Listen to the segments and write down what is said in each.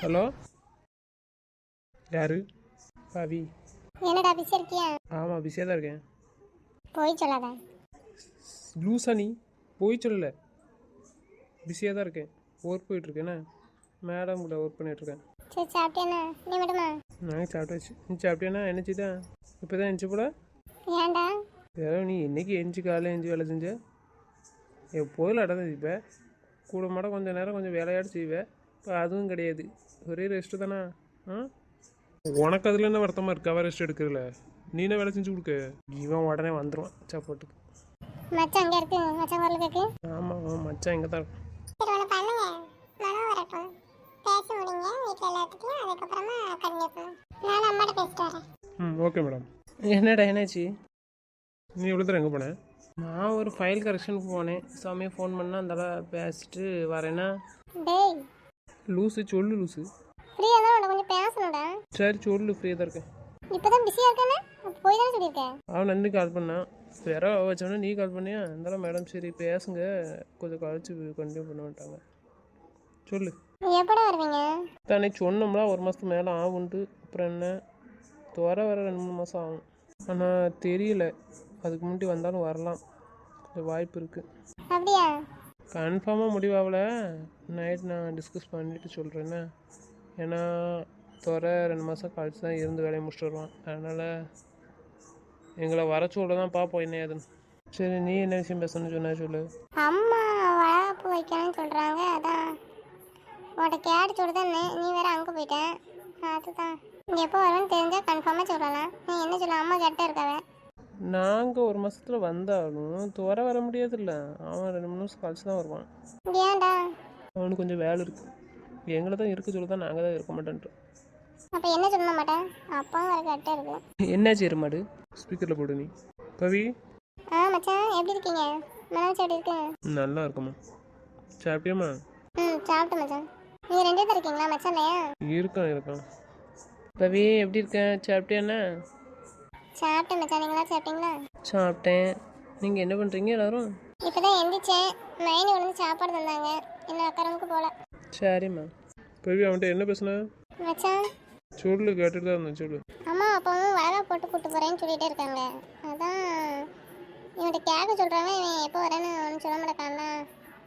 Hello, யாரு? பாவி. என்னடா பிஸி இருக்கியா? ஆமாம், பிஸியாக தான் இருக்கேன். போய் சொல்லாத. லூசா நீ? போய் சொல்லலை, பிஸியாக தான் இருக்கேன். ஒர்க் போயிட்டுருக்கேண்ணே, மேடம் கூட ஒர்க் பண்ணிகிட்ருக்கேன். சரி சாப்பிட்டேண்ணா, நீ மட்டுமா? நான் சாப்பிட்டாச்சு. நீ சாப்பிட்டேன்னா என்னச்சு தான்? இப்போ தான் எஞ்சி போல. ஏன்டா? வேற நீ என்னைக்கு எஞ்சி காலையில் எஞ்சி வேலை செஞ்ச? எப்போதில் அடை தான் செய்வேன். கூட மாட கொஞ்சம் நேரம் கொஞ்சம் வேலையாடு செய்வேன். இப்போ அதுவும் கிடையாது, ஒரே ரெஸ்ட்டு தானே. ஆ, உனக்கு அதில் என்ன வருத்தமாக இருக்கு? அவள் ரெஸ்ட் எடுக்கிறதுல நீ என்ன வேலை செஞ்சு கொடுக்க? இவன் உடனே வந்துடுவான் சாப்பாட்டுக்கு. மச்சான் அங்கே இருக்கு, மச்சான் வரல கேக்கு. ஆமாம் ஆமாம், மச்சான் இங்கே தான் இருக்கும். சரி ஒன்று பண்ணுங்க, மனம் வரட்டும், பேசி முடிங்க வீட்டில் எல்லாத்துக்கும், அதுக்கப்புறமா கண்டிப்பாக பண்ணும். நான் அம்மாட்ட பேசிட்டு வரேன். Okay madam. என்னடா என்னாச்சு? நீ எவ்வளோ தூரம் எங்கே போனேன்? நான் ஒரு ஃபைல் கரெக்ஷனுக்கு போனேன். சாமியை ஃபோன் பண்ணால் அந்த பேசிட்டு வரேன்னா. டேய் லூஸு சொல்லு லூஸு. ஃப்ரீயாக தான் உன்னை கொஞ்சம் பேசணும்டா. சரி சொல்லு, ஃப்ரீயாக தான் இருக்கேன். இப்போ தான் பிஸியாக இருக்கானே, போய் தானே சொல்லியிருக்கேன். அவன் நன்றி கால் பண்ணான். வேற வச்சோன்னே நீ கால் பண்ணியா? இருந்தாலும் மேடம் சரி பேசுங்க, கொஞ்சம் கழிச்சு கண்டினியூ பண்ண மாட்டாங்க. சொல்லு. எப்படா வருவீங்க? தானே சொன்னோம்னா ஒரு மாதத்துக்கு மேலே ஆகுன்ட்டு. அப்புறம் என்ன, வர 2-3 மாதம் ஆகும். ஆனால் தெரியல, அதுக்கு முன்னாடி வந்தாலும் வரலாம், கொஞ்சம் வாய்ப்பு இருக்குது. அப்படியா? கன்ஃபார்மாக முடிவாகல. நைட் நான் டிஸ்கஸ் பண்ணிவிட்டு சொல்கிறேன்னா. ஏன்னா 2 மாதம் கழிச்சு தான் இருந்து வேலையை முடிச்சுட்டு வருவான். அதனால் எங்களை வர சொல்ல தான் பார்ப்போம் என்ன ஏதுன்னு. சரி, நீ என்ன விஷயம் பேசணும்னு சொன்னா சொல்லு. அம்மா வளகாப்பு வைக்கணும்னு சொல்கிறாங்க, அதான் உன்கிட்ட கேட்டு சொல்லுதான். நீ வேற அங்கே போயிட்டேன், அதுதான். நீ எப்போ வருவேன்னு தெரிஞ்சால் கன்ஃபார்மாக சொல்லலாம். நீ என்ன சொல்ல, அம்மா கேட்டே இருக்காவே. நாங்கள் ஒரு மாதத்தில் வந்தாலும் வர முடியாதுல்ல. அவன் 2-3 மாதம் கழிச்சு தான் வருவான். ஏன்டா? அவனுக்கு கொஞ்சம் வேலை இருக்குது. எங்களை தான் இருக்க சொல்ல தான், நாங்கள் தான் இருக்க மாட்டேன்றோம். அப்போ என்ன சொல்ல மாட்டேன், அப்பாவும் வர கேட்டே இருக்கு. என்னாச்சு எருமாடு? ஸ்பீக்கரில் போடு நீ. கவி. மச்சான் எப்படி இருக்கீங்க? மனோஜ் எப்படி இருக்கு? நல்லா இருக்குமா? சாப்பிட்டியாம்மா? சாப்பிட்டேன் மச்சான். நீங்கள் 2 பேர் இருக்கீங்களா மச்சான் இல்லையா? இருக்கான். கவி எப்படி இருக்கேன்? சாப்பிட்டியாண்ணா? சாப்பிட்டேன் மச்சான், நீங்களா சாப்பிட்டீங்களா? சாப்பிட்டேன். நீங்கள் என்ன பண்ணுறீங்க எல்லோரும்? இப்போ தான் எந்திரிச்சேன், மைனி வந்து சாப்பாடு தந்தாங்க, இன்னும் அக்கா ரூமுக்கு போகல. சரிம்மா. கவி அவன்கிட்ட என்ன பேசுன? மச்சான் சொல்லு, கேட்டுட்டு தான் இருந்தேன், சொல்லு. அம்மா அப்பாவும் வளகா போட்டு கூப்பிட்டு போகிறேன்னு சொல்லிகிட்டே இருக்காங்க. அதான் இவன்கிட்ட கேட்க சொல்கிறாங்க. இவன் எப்போ வரேன்னு ஒன்றும் சொல்ல மாட்டேக்கான்ல,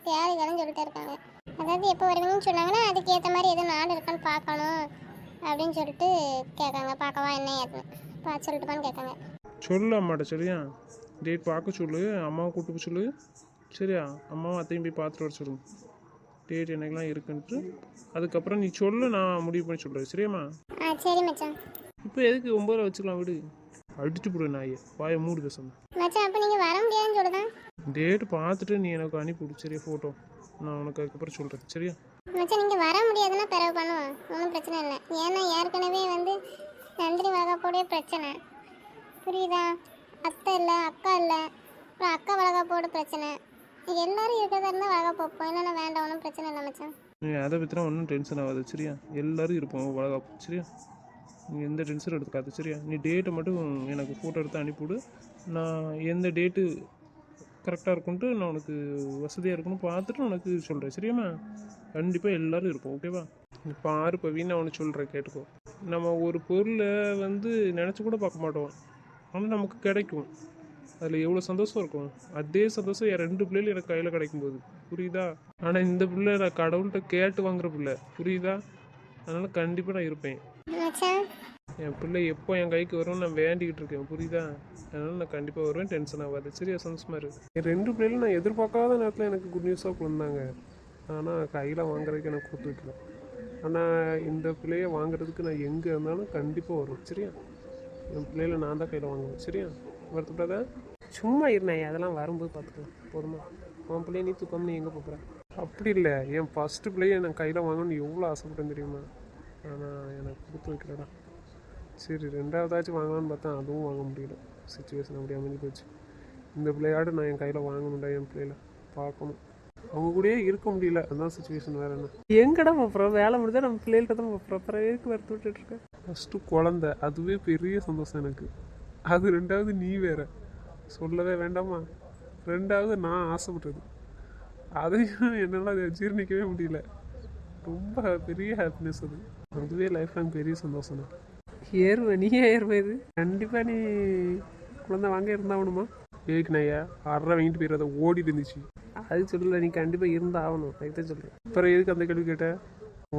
தேவைன்னு சொல்லிட்டே இருக்காங்க. அதாவது எப்போ வருவீங்கன்னு சொன்னாங்கன்னா அதுக்கு ஏற்ற மாதிரி எதுவும் நாடு இருக்கான்னு பார்க்கணும் அப்படின்னு சொல்லிட்டு கேட்காங்க. பார்க்கவா என்ன ஏற்றுன்னு பார்த்து சொல்லிட்டுப்பான்னு கேட்காங்க. சொல்லு அம்மாட்ட, சரியா? டேட் பார்க்க சொல்லு, அம்மாவை கூப்பிட்டு போய் சொல்லு, சரியா? அம்மாவும் அத்தையும் போய் பார்த்துட்டு வர சொல்லு, டேட் எனக்குலாம் இருக்குன்ட்டு. அதுக்கப்புறம் நீ சொல்லு, நான் முடிவு பண்ணி சொல்கிறேன், சரியாம்மா? சரி மச்சான். இப்போ எதுக்கு 9 வச்சுக்கலாம், விடு. அடிச்சு போடு நாயை, வாயை மூடு பேசாம. மச்சான் அப்போ நீங்கள் வர முடியாதுன்னு சொல்லுதான். டேட் பார்த்துட்டு நீ எனக்கு அனுப்பிவிடு, சரியா? ஃபோட்டோ நான் உனக்கு அதுக்கப்புறம் சொல்கிறேன், சரியா? மச்சான் நீங்கள் வர முடியாதுன்னா பிறகு பண்ணுவோம், ஒன்றும் பிரச்சனை இல்லை. ஏன்னா ஏற்கனவே வந்து நந்தினி வளகாப்போடைய பிரச்சனை, புரியுதா? அத்தை இல்லை, அக்கா இல்லை, அப்புறம் அக்கா வளகாப்போட பிரச்சனை. எல்லாரும் இருக்கிறதா இருந்தால் வளகாப்பு வைப்போம், என்னென்ன வேண்டாம், ஒன்றும் பிரச்சனை இல்லை மச்சான். நீ அதை பற்றினா ஒன்றும் டென்ஷன் ஆகாது, சரியா? எல்லோரும் இருப்போம் வளகாப்பு, சரியா? நீ எந்த டென்ஷனும் எடுத்துக்காது, சரியா? நீ டேட்டை மட்டும் எனக்கு ஃபோட்டோ எடுத்து அனுப்பிவிடு. நான் எந்த டேட்டு கரெக்டாக இருக்குன்ட்டு நான் உனக்கு வசதியாக இருக்குன்னு பார்த்துட்டு உனக்கு சொல்கிறேன், சரியாம்மா? கண்டிப்பாக எல்லோரும் இருப்போம், ஓகேவா? இப்போ ஆறு இப்போ வீணா ஒன்று சொல்கிறேன், கேட்டுக்கோ. நம்ம ஒரு பொருளை வந்து நினச்சி கூட பார்க்க மாட்டோம், ஆனால் நமக்கு கிடைக்கும். அதில் எவ்வளோ சந்தோஷம் இருக்கும். அதே சந்தோஷம் என் 2 பிள்ளைகள் எனக்கு கையில் கிடைக்கும்போது, புரியுதா? ஆனால் இந்த பிள்ளை நான் கடவுள்கிட்ட கேட்டு வாங்குற பிள்ளை, புரியுதா? அதனால் கண்டிப்பாக நான் இருப்பேன். என் பிள்ளை எப்போ என் கைக்கு வரும்னு நான் வேண்டிக்கிட்டு இருக்கேன், புரியுதா? அதனால் நான் கண்டிப்பாக வருவேன், டென்ஷன் ஆகாது, சரியா? சந்தோஷமாக இருக்குது. என் 2 பிள்ளைகளும் நான் எதிர்பார்க்காத நேரத்தில் எனக்கு குட் நியூஸாக கொடுத்தாங்க. ஆனால் கையில் வாங்குறதுக்கு எனக்கு கொடுத்து வைக்கல. ஆனால் இந்த பிள்ளையை வாங்குறதுக்கு நான் எங்கே இருந்தாலும் கண்டிப்பாக வருவேன், சரியா? என் பிள்ளைகளை நான் தான் கையில் வாங்குவேன், சரியா? வருத்தப்படாத. சும்மா இருந்தேன், அதெல்லாம் வரும்போது பார்த்துக்கலாம், போதுமா? உன் பிள்ளைய நீ தூக்கம், நீ எங்கே போகிற? அப்படி இல்லை, என் ஃபஸ்ட்டு பிள்ளையை நான் கையில் வாங்கணும்னு எவ்வளோ ஆசைப்பட்டேன் தெரியுமா? ஆனால் எனக்கு கொடுத்து வைக்கிறடா. சரி, 2வதாச்சும் வாங்கலான்னு பார்த்தா அதுவும் வாங்க முடியல. சுச்சுவேஷன் அப்படி அமைஞ்சு போச்சு. இந்த பிள்ளையாடு நான் என் கையில் வாங்கணும்டா, என் பிள்ளையில பார்க்கணும். அவங்க கூடயே இருக்க முடியல, அதுதான் சுச்சுவேஷன். வேறு என்ன? எங்கடா போகிறோம்? வேலை முடிஞ்சால் நம்ம பிள்ளைகிட்ட தான் போகிறோம். பிறகு வறுத்து விட்டுட்ருக்கேன். ஃபஸ்ட்டு குழந்த, அதுவே பெரிய சந்தோஷம் எனக்கு. அது 2வது நீ வேறு, சொல்லவே வேண்டாமா? 2வது நான் ஆசைப்பட்டது, அதையும் என்னால் அதை ஜீர்ணிக்கவே முடியல. ரொம்ப பெரிய ஹாப்பினஸ் அது. அதுவே லைஃப் லாங் பெரிய சந்தோஷம் தான். ஏறுவேன், நீ ஏறுவேன். இது கண்டிப்பாக நீ குழந்தை வாங்க இருந்தாகணுமா? ஏக்கு நையா 6 வாங்கிட்டு போயிடுறத ஓடிட்டு இருந்துச்சு. அது சொல்லலை, நீ கண்டிப்பாக இருந்தாகணும். அதுக்கு தான் சொல்கிறேன். அப்புறம் எதுக்கு அந்த கேள்வி கேட்டேன்?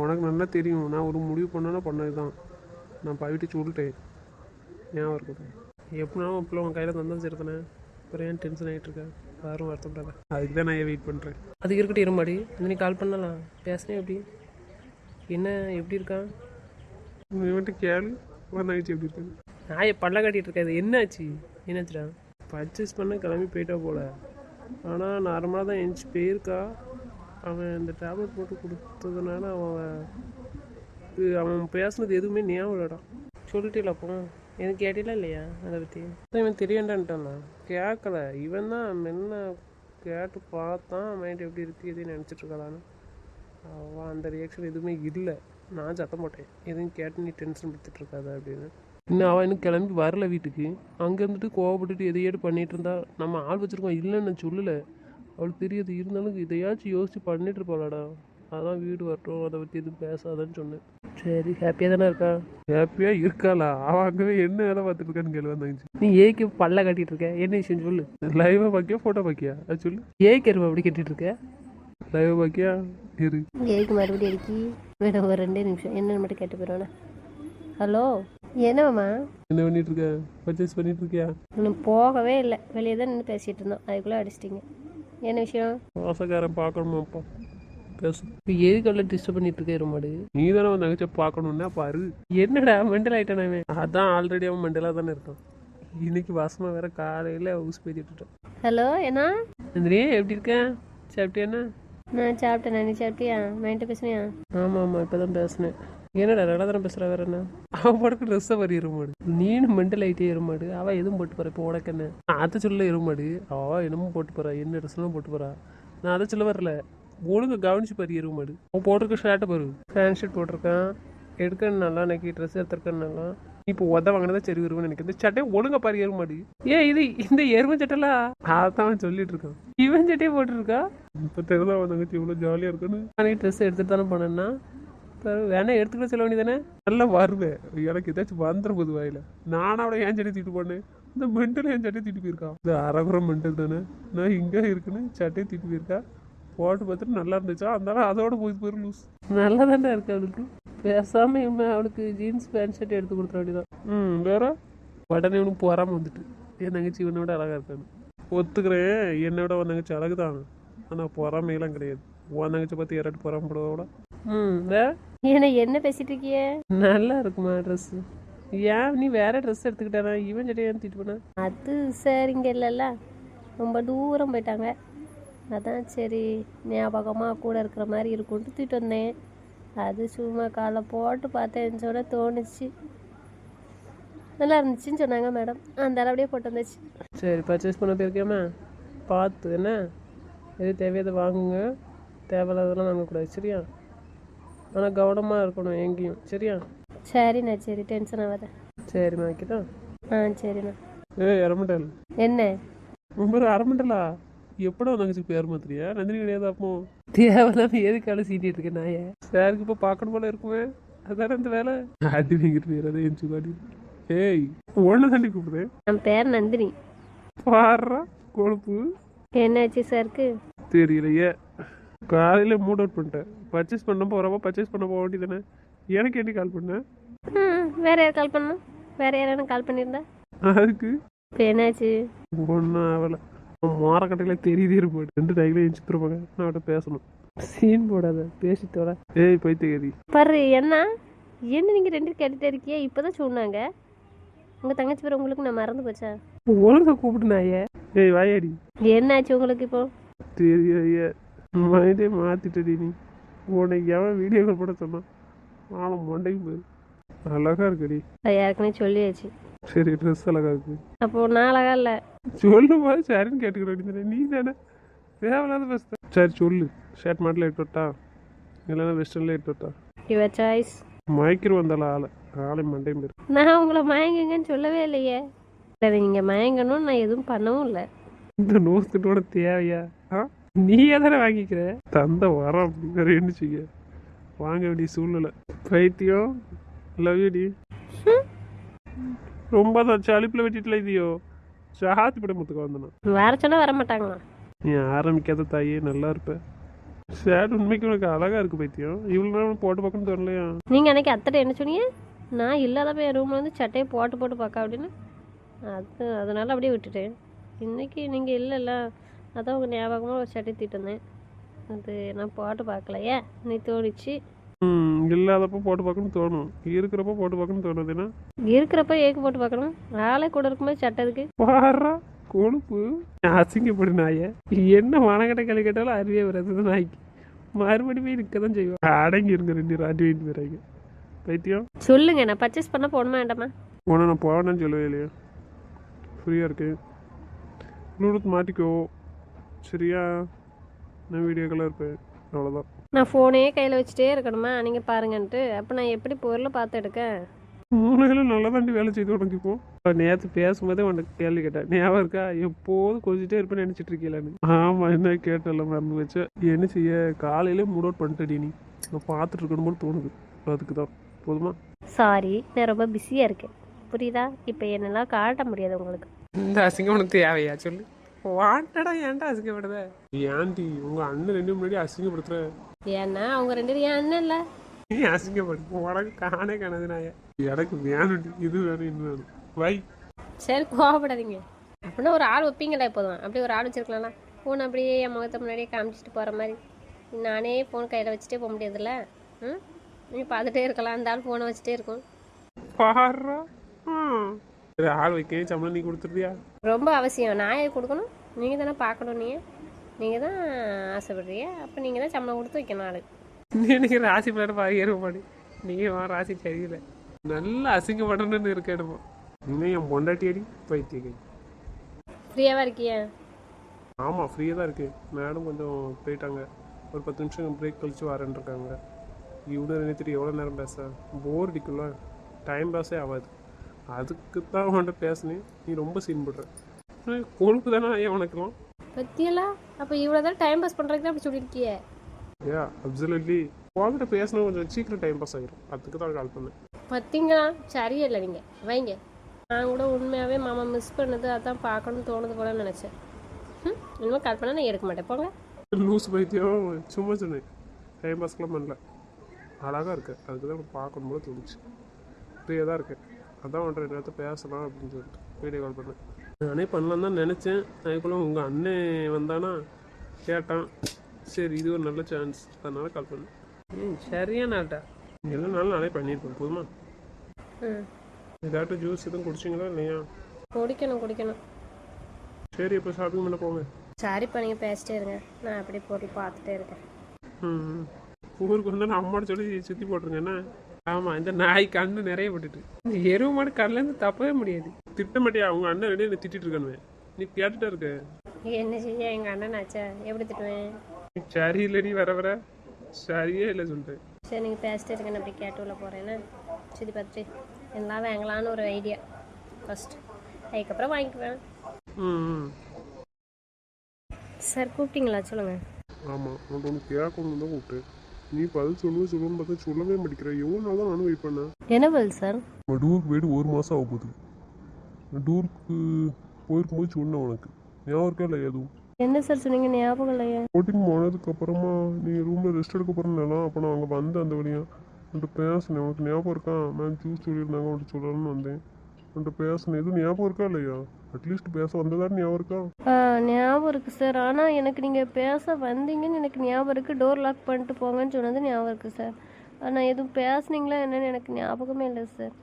உனக்கு நல்லா தெரியும், நான் ஒரு முடிவு பண்ணேன்னா பண்ணது தான். நான் பவிட்டு சொல்லிட்டேன், ஞாபகம் இருக்கட்டும். எப்படினாலும் உன் பிள்ளை உன் கையில் தந்தான் சேர்த்தனே. அப்புறம் ஏன் டென்ஷன் ஆகிட்டு இருக்கேன்? யாரும் வருத்தப்படாத. அதுக்கு தான் நான் வெயிட் பண்ணுறேன். அதுக்கு இருக்கட்டும், இருமாடி. நீ கால் பண்ணலாம், பேசுனேன். எப்படி என்ன எப்படி இருக்கான் இவன்ட்டு கேளு. வந்தாச்சு எப்படி இருக்காங்க? நான் பல்ல காட்டிகிட்டு இருக்கேன். இது என்னாச்சு? என்னாச்சுடா? பர்ச்சேஸ் பண்ண கிளம்பி போயிட்டா போல. ஆனால் நார்மலாக தான் எந்திச்சு போயிருக்கா. அவன் இந்த டேப்லெட் போட்டு கொடுத்ததுனால அவன் பேசுனது எதுவுமே ஞாபகம் இல்லைடா. சொல்லிட்டேல அப்போ எனக்கு கேட்டீங்களா இல்லையா அதை பற்றி? இவன் தெரியண்டான்ட்டானா? கேட்கல. இவன் தான் மெல்ல கேட்டு பார்த்தான் மைண்ட் எப்படி இருக்குது எதுவும் நினச்சிட்ருக்கலான்னு. அவன் அந்த ரியாக்ஷன் எதுவுமே இல்லை. நான் சத்தம் போட்டேன், எதுவும் கேட்டு நீ டென்ஷன் படுத்திட்டுருக்காத அப்படின்னு. இன்னும் அவன் இன்னும் கிளம்பி வரல வீட்டுக்கு. அங்கே இருந்துட்டு கோவப்பட்டுட்டு எதையாடு பண்ணிகிட்டு இருந்தா. நம்ம ஆள் வச்சுருக்கோம் இல்லைன்னு நான் சொல்லலை, அவளுக்கு தெரியாது. இருந்தாலும் இதையாச்சும் யோசிச்சு பண்ணிட்டு இருப்பாளாடா. அதான் வீடு வரட்டும், அதை பற்றி எதுவும் பேசாதன்னு சொன்னேன். சரி, ஹாப்பியாக தானே இருக்கா? ஹாப்பியாக இருக்காளா? அவன் அங்கே என்ன வேலை பார்த்துட்டு இருக்கான்னு கேள்வி வந்தாங்க. நீ ஏக்கு பல்ல கட்டிகிட்டு இருக்க, என்ன விஷயம் சொல்லு. லைவாக பாக்கியா ஃபோட்டோ பாக்கியா? அது சொல்லு. ஏக்கு இருப்பா அப்படி கட்டிகிட்டு இருக்க? லைவாக பாக்கியா? இரு ஏக்கு மறுபடியும் அடிக்கி மேடம் ஒரு 2 நிமிஷம் என்னன்னு மட்டும் கேட்டு போயிடுவானே. ஹலோ, என்னம்மா? என்ன பண்ணிட்டு இருக்க? பர்ச்சேஸ் பண்ணிட்டு இருக்கியா? இன்னும் போகவே இல்லை, வெளியே தான் நின்று பேசிகிட்டு இருந்தோம். அதுக்குள்ளே அடிச்சிட்டிங்க. என்ன விஷயம்? ஆசைக்காரன் பார்க்கணுமாப்பா, பேசு. இப்போ எதுக்கெல்லாம் டிஸ்டர்ப் பண்ணிட்டு இருக்கே மாடு? நீ தானே அவன் தங்கச்ச பார்க்கணுன்னா பாரு. என்னடா மெண்டல் ஆகிட்டானே? அதான் ஆல்ரெடி அவன் மெண்டலாக தானே இருக்கான். இன்னைக்கு வாசமாக வேற காலையில் ஊசி பேத்திட்டுட்டான். ஹலோ, என்ன நந்தினியே எப்படி இருக்கேன்? சாப்பிட்டியா? என்ன நான் சாப்பிட்டேன். நீ சாப்பிட்டியா? நைட்டு பேசுனியா? ஆமாம் ஆமாம், இப்போ தான் பேசினேன். என்னடா நல்லா தானே பேசுகிறா? வேற என்ன? அவன் போட்டுக்கு ட்ரெஸ்ஸை வரி எருமாடு. நீனும் மெண்டல் ஆகிட்டே எருமாடு. அவள் எதுவும் போட்டு போகிறா. இப்போ உனக்கு என்ன? அதை சொல்ல எருமாடு. அவள் என்னமோ போட்டு போகிறா, என்ன ட்ரெஸ்லாம் போட்டு போகிறா. நான் அதை சொல்ல வரல, ஒழுங்கு கவனிச்சு பாரு எருமாடு. அவன் போட்டிருக்க ஷர்ட்டை பாரு, ஃபேன் ஷர்ட் போட்டிருக்கான். எடுக்கணும் நல்லா, எனக்கு ட்ரெஸ் எடுத்துருக்கேன்னு நல்லா. இப்போ வாங்கினதா சரி வருவேன்னு நினைக்கிறேன். இந்த சட்டையை ஒழுங்கா பாரு எருமாடி. ஏன் இது இந்த எருமை சட்டைலாம்? அதான் சொல்லிட்டு இருக்கான். இவன் சட்டையை போட்டுருக்கா. இப்போ தெரிஞ்சா வந்தாங்க இவ்வளோ ஜாலியாக இருக்குன்னு. நான் ட்ரெஸ் எடுத்துட்டு தானே போனேன்னா வேணா எடுத்துக்கிட்ட சொல்ல வேண்டியதானே? நல்லா வருவேன். எனக்கு ஏதாச்சும் வந்துடும் போது வாயில. நானும் அவளை ஏன் சட்டை தீட்டு போனேன். இந்த மெண்டல் என் சட்டையை தீட்டு போயிருக்கான். இந்த அரகுரம் மெண்டல் தானே. நான் இங்கே இருக்குன்னு சட்டையை தீட்டு போயிருக்கா. போட்டு பார்த்துட்டு நல்லா இருந்துச்சா, அதனால அதோட போயிரு லூஸ். நல்லா தானே இருக்கு அவளுக்கு. பேசாம இவன் அவளுக்கு ஜீன்ஸ் பேண்ட் ஷர்ட் எடுத்து கொடுத்துட வேண்டியதான். வேற உடனே இவனுக்கு போறாம வந்துட்டு என் தங்கச்சி இவனை விட அழகா இருக்கான்னு. ஒத்துக்கிறேன், என்னை விட உன் தங்கச்சி அழகு தான். ஆனால் பொறாமையெல்லாம் கிடையாது. உன் தங்கச்சி பார்த்து யாராட்டு பொறாமப்படுவோட. ஏன்னா என்ன பேசிட்டு இருக்கிய? நல்லா இருக்குமா ட்ரெஸ்? ஏன் நீ வேற ட்ரெஸ் எடுத்துக்கிட்டானா? இவன் சட்டையை ஏன் தீட்டு போன? அது சரிங்க இல்லைல்ல, ரொம்ப தூரம் போயிட்டாங்க. அதான் சரி ஞாபகமாக கூட இருக்கிற மாதிரி இருக்கும்ட்டு தூக்கிட்டு வந்தேன். அது சும்மா காலை போட்டு பார்த்தேன், சொன்ன தோணுச்சு. நல்லா இருந்துச்சுன்னு சொன்னாங்க மேடம், அந்த அளவுடைய போட்டு வந்துச்சு. சரி, பர்ச்சேஸ் பண்ண போயிருக்கேம்மா, பார்த்து என்ன எது தேவையதை வாங்குங்க, தேவையில்லாதெல்லாம் வாங்கக்கூடாது சரியா? ஆனால் கவனமாக இருக்கணும் எங்கேயும் சரியா? சரிண்ணா, சரி, டென்ஷன் ஆகாத. சரிம்மா, வைக்கிட்டா? சரிண்ணா. அரமண்டல் என்ன ரொம்ப அரமண்டலா? எப்படா தங்கச்சி பேர் மாத்திரியா? நந்தினி கிடையாது. அப்போ தேவையில்லாம எதுக்கால சீட்டிட்டு இருக்கேன் நான். சாருக்கு இப்போ பார்க்கணும் போல இருக்குமே, அதான இந்த வேலை. அடி நீங்கிட்டு என் சுகாடி. ஏய், ஒன்று தாண்டி கூப்பிடுறேன். என் பேர் நந்தினி. பாடுறா கொழுப்பு. என்னாச்சு சாருக்கு? தெரியலையே, காலையில் மூட் அவுட் பண்ணிட்டேன். பர்ச்சேஸ் பண்ண போகிறப்ப பர்ச்சேஸ் பண்ண போக வேண்டியதானே. எனக்கு என்ன கால் பண்ணேன்? வேற யார் கால் பண்ணா? வேற யாரும் கால் பண்ணியிருந்தா? அதுக்கு இப்போ என்னாச்சு? ஒன்றும் ஆகலை. மாரக்கட்டையில தெரியுதே இருப்பாடு. 2 டைல எழுச்சிருப்பாங்க. நான் அவட்ட பேசணும். சீன் போடாத, பேசித்தோட. ஏய் பைத்தியகாரி பாரு. என்ன நீங்கள் 2 கேட்டுகிட்டே இருக்கியே? இப்போ தான் சொன்னாங்க. உங்கள் தங்கச்சி பேர் உங்களுக்கு நான் மறந்து போச்சா? ஒழுங்கா கூப்பிட்டு நாயே. ஏய் வாயாடி. என்னாச்சு உங்களுக்கு இப்போ? தெரியலையே, மைண்டே மாற்றிட்டடி நீ. உனக்கு எவன் வீடியோ கால் போட சொன்னான்? நானும் மண்டைக்கு போயிரு. அழகா இருக்குடி. ஏற்கனவே சொல்லியாச்சு. சரி, ட்ரெஸ் அழகா இருக்கு. அப்போது நான் அழகா இல்லை சொல்லும் போது சரின்னு கேட்டுக்கிற வேண்டியதானே. நீ தானே தேவையில்லாத பேசுத. சரி சொல்லு, ஷர்ட் மாட்டில் எடுத்து விட்டா இல்லைன்னா வெஸ்டர்னில் எடுத்து விட்டா? Your choice. மயக்கிரு வந்தால ஆளை மண்டையும் பேர். நான் உங்களை மயங்குங்கன்னு சொல்லவே இல்லையே. இல்லை, நீங்கள் மயங்கணும்னு நான் எதுவும் பண்ணவும் இல்லை. இந்த நோஸ்கிட்டோட தேவையா? நீயே தானே வாங்கிக்கிற. தந்த வரம் அப்படி வேற என்னச்சுக்க. வாங்க வேண்டிய சூழ்நிலை. பைத்தியம் லவ் யூடி. ரொம்ப தான் சளிப்பில் வெட்டிட்டுல இதையோ சாத்தி படம் முத்துக்க வந்தேன். வேற சொன்னா வர மாட்டாங்களா? நீ ஆரம்பிக்காத தாயே நல்லா இருப்ப. சேட் உண்மைக்கு உனக்கு அழகா இருக்கு பைத்தியம். இவ்வளோ நேரம் போட்டு பார்க்கணும்னு தோணலையா? நீங்கள் அன்றைக்கி அத்தட்ட என்ன சொன்னீங்க? நான் இல்லாதப்ப என் ரூமில் வந்து சட்டையை போட்டு போட்டு பார்க்க அப்படின்னு. அதனால் அப்படியே விட்டுட்டேன். இன்றைக்கி நீங்கள் இல்லைல்ல, அதான் உங்கள் ஞாபகமாக ஒரு சட்டை தீட்டு வந்தேன். அது நான் போட்டு பார்க்கலையே, நீ தோணிச்சு. இல்லாதப்போ போட்டு பார்க்கணும்னு தோணும், இருக்கிறப்ப போட்டு பார்க்கணும்னு தோணுதுன்னா இருக்கிறப்ப ஏக்கு போட்டு பார்க்கணும். ஆளே கூட இருக்கும்போது சட்டை இருக்கு பாரா கொழுப்பு. அசிங்கப்படு நாய. என்ன மனக்கட்ட களி கேட்டாலும் அறிவே வராது நாய்க்கு. மறுபடியும் இருக்க தான் செய்வோம். அடங்கி இருங்க 2 ராட்டி வீட்டு வராங்க. பைத்தியம் சொல்லுங்க, நான் பர்ச்சேஸ் பண்ண போகணுமா வேண்டாமா? உன நான் போவேன்னு சொல்லவே இல்லையா? ஃப்ரீயாக இருக்கு, ப்ளூடூத் மாட்டிக்கோ சரியா? நான் வீடியோ காலில் இருப்பேன், அவ்வளோதான். நான் ஃபோனே கையில் வச்சுட்டே இருக்கணுமா நீங்கள் பாருங்கன்ட்டு? அப்போ நான் எப்படி பொருளை பார்த்து எடுக்க? மூளைகளும் நல்லா தாண்டி வேலை செய்து உனக்கு. இப்போ நேற்று பேசும்போதே உனக்கு கேள்வி கேட்டேன், ஞாபகம் இருக்கா? எப்போதும் கொஞ்சிட்டே இருப்பேன்னு நினச்சிட்டு இருக்கீங்களான்னு. ஆமாம், என்ன கேட்டல மறந்து வச்சேன். என்ன செய்ய, காலையிலே மூட் அவுட் பண்ணிட்டடி நீ. நான் பார்த்துட்டு இருக்கணும் போல தோணுது, அதுக்கு தான். போதுமா? சாரி, நான் ரொம்ப பிஸியாக இருக்கேன், புரியுதா? இப்போ என்னெல்லாம் காட்ட முடியாது உங்களுக்கு. இந்த அசிங்கம் உனக்கு தேவையா சொல்லு? வாண்டடா ஏன்டா அசிங்கப்படுத? ஏன்டி உங்கள் அண்ணன் 2 முன்னாடி அசிங்கப்படுத்துற? ஏன்னா அவங்க 2 பேரும் என் அண்ணன் இல்லை. நீ அசிங்கப்படு, உனக்கு காணே காணாது நாய. எனக்கு வேணும், இது வேணும், இது வேணும். வை. சரி, கோவப்படாதீங்க. அப்படின்னா ஒரு ஆள் வைப்பீங்களா? இப்போதான் அப்படி ஒரு ஆள் வச்சிருக்கலாம்ல. ஃபோன் அப்படியே என் முகத்தை முன்னாடியே காமிச்சிட்டு போகிற மாதிரி. நானே ஃபோன் கையில் வச்சுட்டே போக முடியாதுல்ல. நீங்கள் பார்த்துட்டே இருக்கலாம், அந்த ஆள் ஃபோனை வச்சுட்டே இருக்கும். பாரா ஆள் வைக்க சம்பளம் நீ கொடுத்துருவியா? ரொம்ப அவசியம். நான் ஏன் கொடுக்கணும்? நீங்கள் தானே பார்க்கணும். நீங்கள் தான் ஆசைப்படுறீங்க, அப்போ நீங்கள் தான் சம்பளம் கொடுத்து வைக்கணும் ஆளு. எனக்கு ராசி பிள்ளைட ஏறும் மாடி. நீங்கள் ராசி சரியில்லை, நல்லா அசிங்கப்படணும்னு இருக்க இடமோ. இன்னும் என் பொண்டாட்டி அடி பைத்திய. ஃப்ரீயாகவா இருக்கியா? ஆமாம், ஃப்ரீயாக தான் இருக்குது. மேடம் கொஞ்சம் போயிட்டாங்க, ஒரு 10 நிமிஷம் பிரேக் கழிச்சு வரேன்னு இருக்காங்க. இவ்வளோ நினைத்துட்டு எவ்வளோ நேரம் பேச போர் அடிக்கும்ல, டைம் பாஸே ஆகாது. அதுக்கு தான் அவன்கிட்ட பேசினேன். நீ ரொம்ப சீன் போடுற. கொழுப்பு தானே ஏன் உனக்குலாம்? பத்தியெல்லாம் அப்போ இவ்வளோ தான் டைம் பாஸ் பண்ணுறதுக்கு தான் அப்படி சொல்லியிருக்கியே. அப்சல்யூட்லி. உங்கள்கிட்ட பேசினா கொஞ்சம் சீக்கிரம் டைம் பாஸ் ஆகிடும், அதுக்கு தான் கால் பண்ணேன். பார்த்தீங்களா, சரியில்லை நீங்கள் வைங்க. நான் கூட உண்மையாகவே மாமா மிஸ் பண்ணுது, அதான் பார்க்கணும்னு தோணுது போல நினச்சேன். இனிமேல் கால் பண்ணால் நான் எடுக்க மாட்டேன், போங்க. லூஸ் பைத்தியம், சும்மா சொன்னேன். டைம் பாஸ்க்கெலாம் பண்ணல, அழகாக இருக்கு, அதுக்கு தான் பார்க்கணும் போல தோணுச்சு. ஃப்ரீயாக தான் இருக்கேன், அதான் ஒன்றரை நேரத்தை பேசலாம் அப்படின்னு சொல்லிட்டு வீடியோ கால் பண்ணேன். நானே பண்ணலாம் தான் நினச்சேன். அதுக்குள்ளே உங்கள் அண்ணன் வந்தானா கேட்டான், சரி இது ஒரு நல்ல சான்ஸ், அதனால் கால் பண்ணேன். சரியா நாட்டா இல்லைனாலும் நானே பண்ணியிருப்பேன். போதுமா? ஏதாட்டும் ஜூஸ் எதுவும் குடிச்சிங்களா இல்லையா? குடிக்கணும். சரி, இப்போ ஷாப்பிங் பண்ண போங்க. சரிப்பா, நீங்கள் பேசிட்டே இருங்க, நான் அப்படியே போட்டு பார்த்துட்டே இருக்கேன். ஊருக்கு வந்து நான் அம்மாட்ட சொல்லி சுற்றி போட்டுருங்க என்ன? ஆமாம், இந்த நாய் கண்ணு நிறைய போட்டுட்டு இந்த எருவு மாடு கண்ணிலேருந்து தப்பவே முடியாது. திட்ட மாட்டியா? அவங்க அண்ணன் ரெடி என்னை திட்டிட்டு இருக்கானுவேன், நீ கேட்டுட்டா இருக்க. என்ன செய்ய, எங்கள் அண்ணன் ஆச்சா, எப்படி திட்டுவேன்? சரி இல்லடி, வர சரியே இல்லை சொல்லிட்டேன். சரி, நீங்கள் பேசிட்டே இருங்க, நான் அப்படி கேட்டு உள்ள போகிறேன்னா சுற்றி பார்த்துட்டு எல்லாம் வாங்கலான்னு ஒரு ஐடியா ஃபஸ்ட், அதுக்கப்புறம் வாங்கிக்குவேன். சார் கூப்பிட்டீங்களா? சொல்லுங்கள். ஆமாம், உன்ட்டு ஒன்று கேட்கணும் தான் கூப்பிட்டேன். நீ பதில் சொல்லணும்னு பார்த்தா சொல்லவே மாட்டேங்கிற. எவ்வளோ நாள் தான் நானும் வெயிட் பண்ணேன். என்ன பதில் சார்? டூருக்கு போயிட்டு 1 மாதம் ஆக போகுது. டூருக்கு போயிருக்கும்போது சொன்னேன் உனக்கு, ஞாபகம் இருக்கா இல்லை? எதுவும் என்ன சார் சொன்னீங்க? ஞாபகம் இல்லையா? போட்டிங் போனதுக்கப்புறமா நீ ரூமில் ரெஸ்ட் எடுக்க போகிறேன்னாலாம், அப்போ நான் அங்கே வந்தேன். அந்த வழியாக உன்ட்டு பேசினேன், உனக்கு ஞாபகம் இருக்கா? மேம் ஜூஸ் சொல்லியிருந்தாங்க, உன்ட்டு சொல்லணும்னு வந்தேன். உன்ட்டு பேசினேன், எதுவும் ஞாபகம் இருக்கா இல்லையா? அட்லீஸ்ட் பேச வந்ததான்னு ஞாபகம் இருக்கா? ஞாபகம் இருக்குது சார், ஆனால் எனக்கு நீங்கள் பேச வந்தீங்கன்னு எனக்கு ஞாபகம் இருக்குது. டோர் லாக் பண்ணிட்டு போங்கன்னு சொன்னது ஞாபகம் இருக்குது சார். ஆனால் எதுவும் பேசுனீங்களா என்னன்னு எனக்கு ஞாபகமே இல்லை சார்.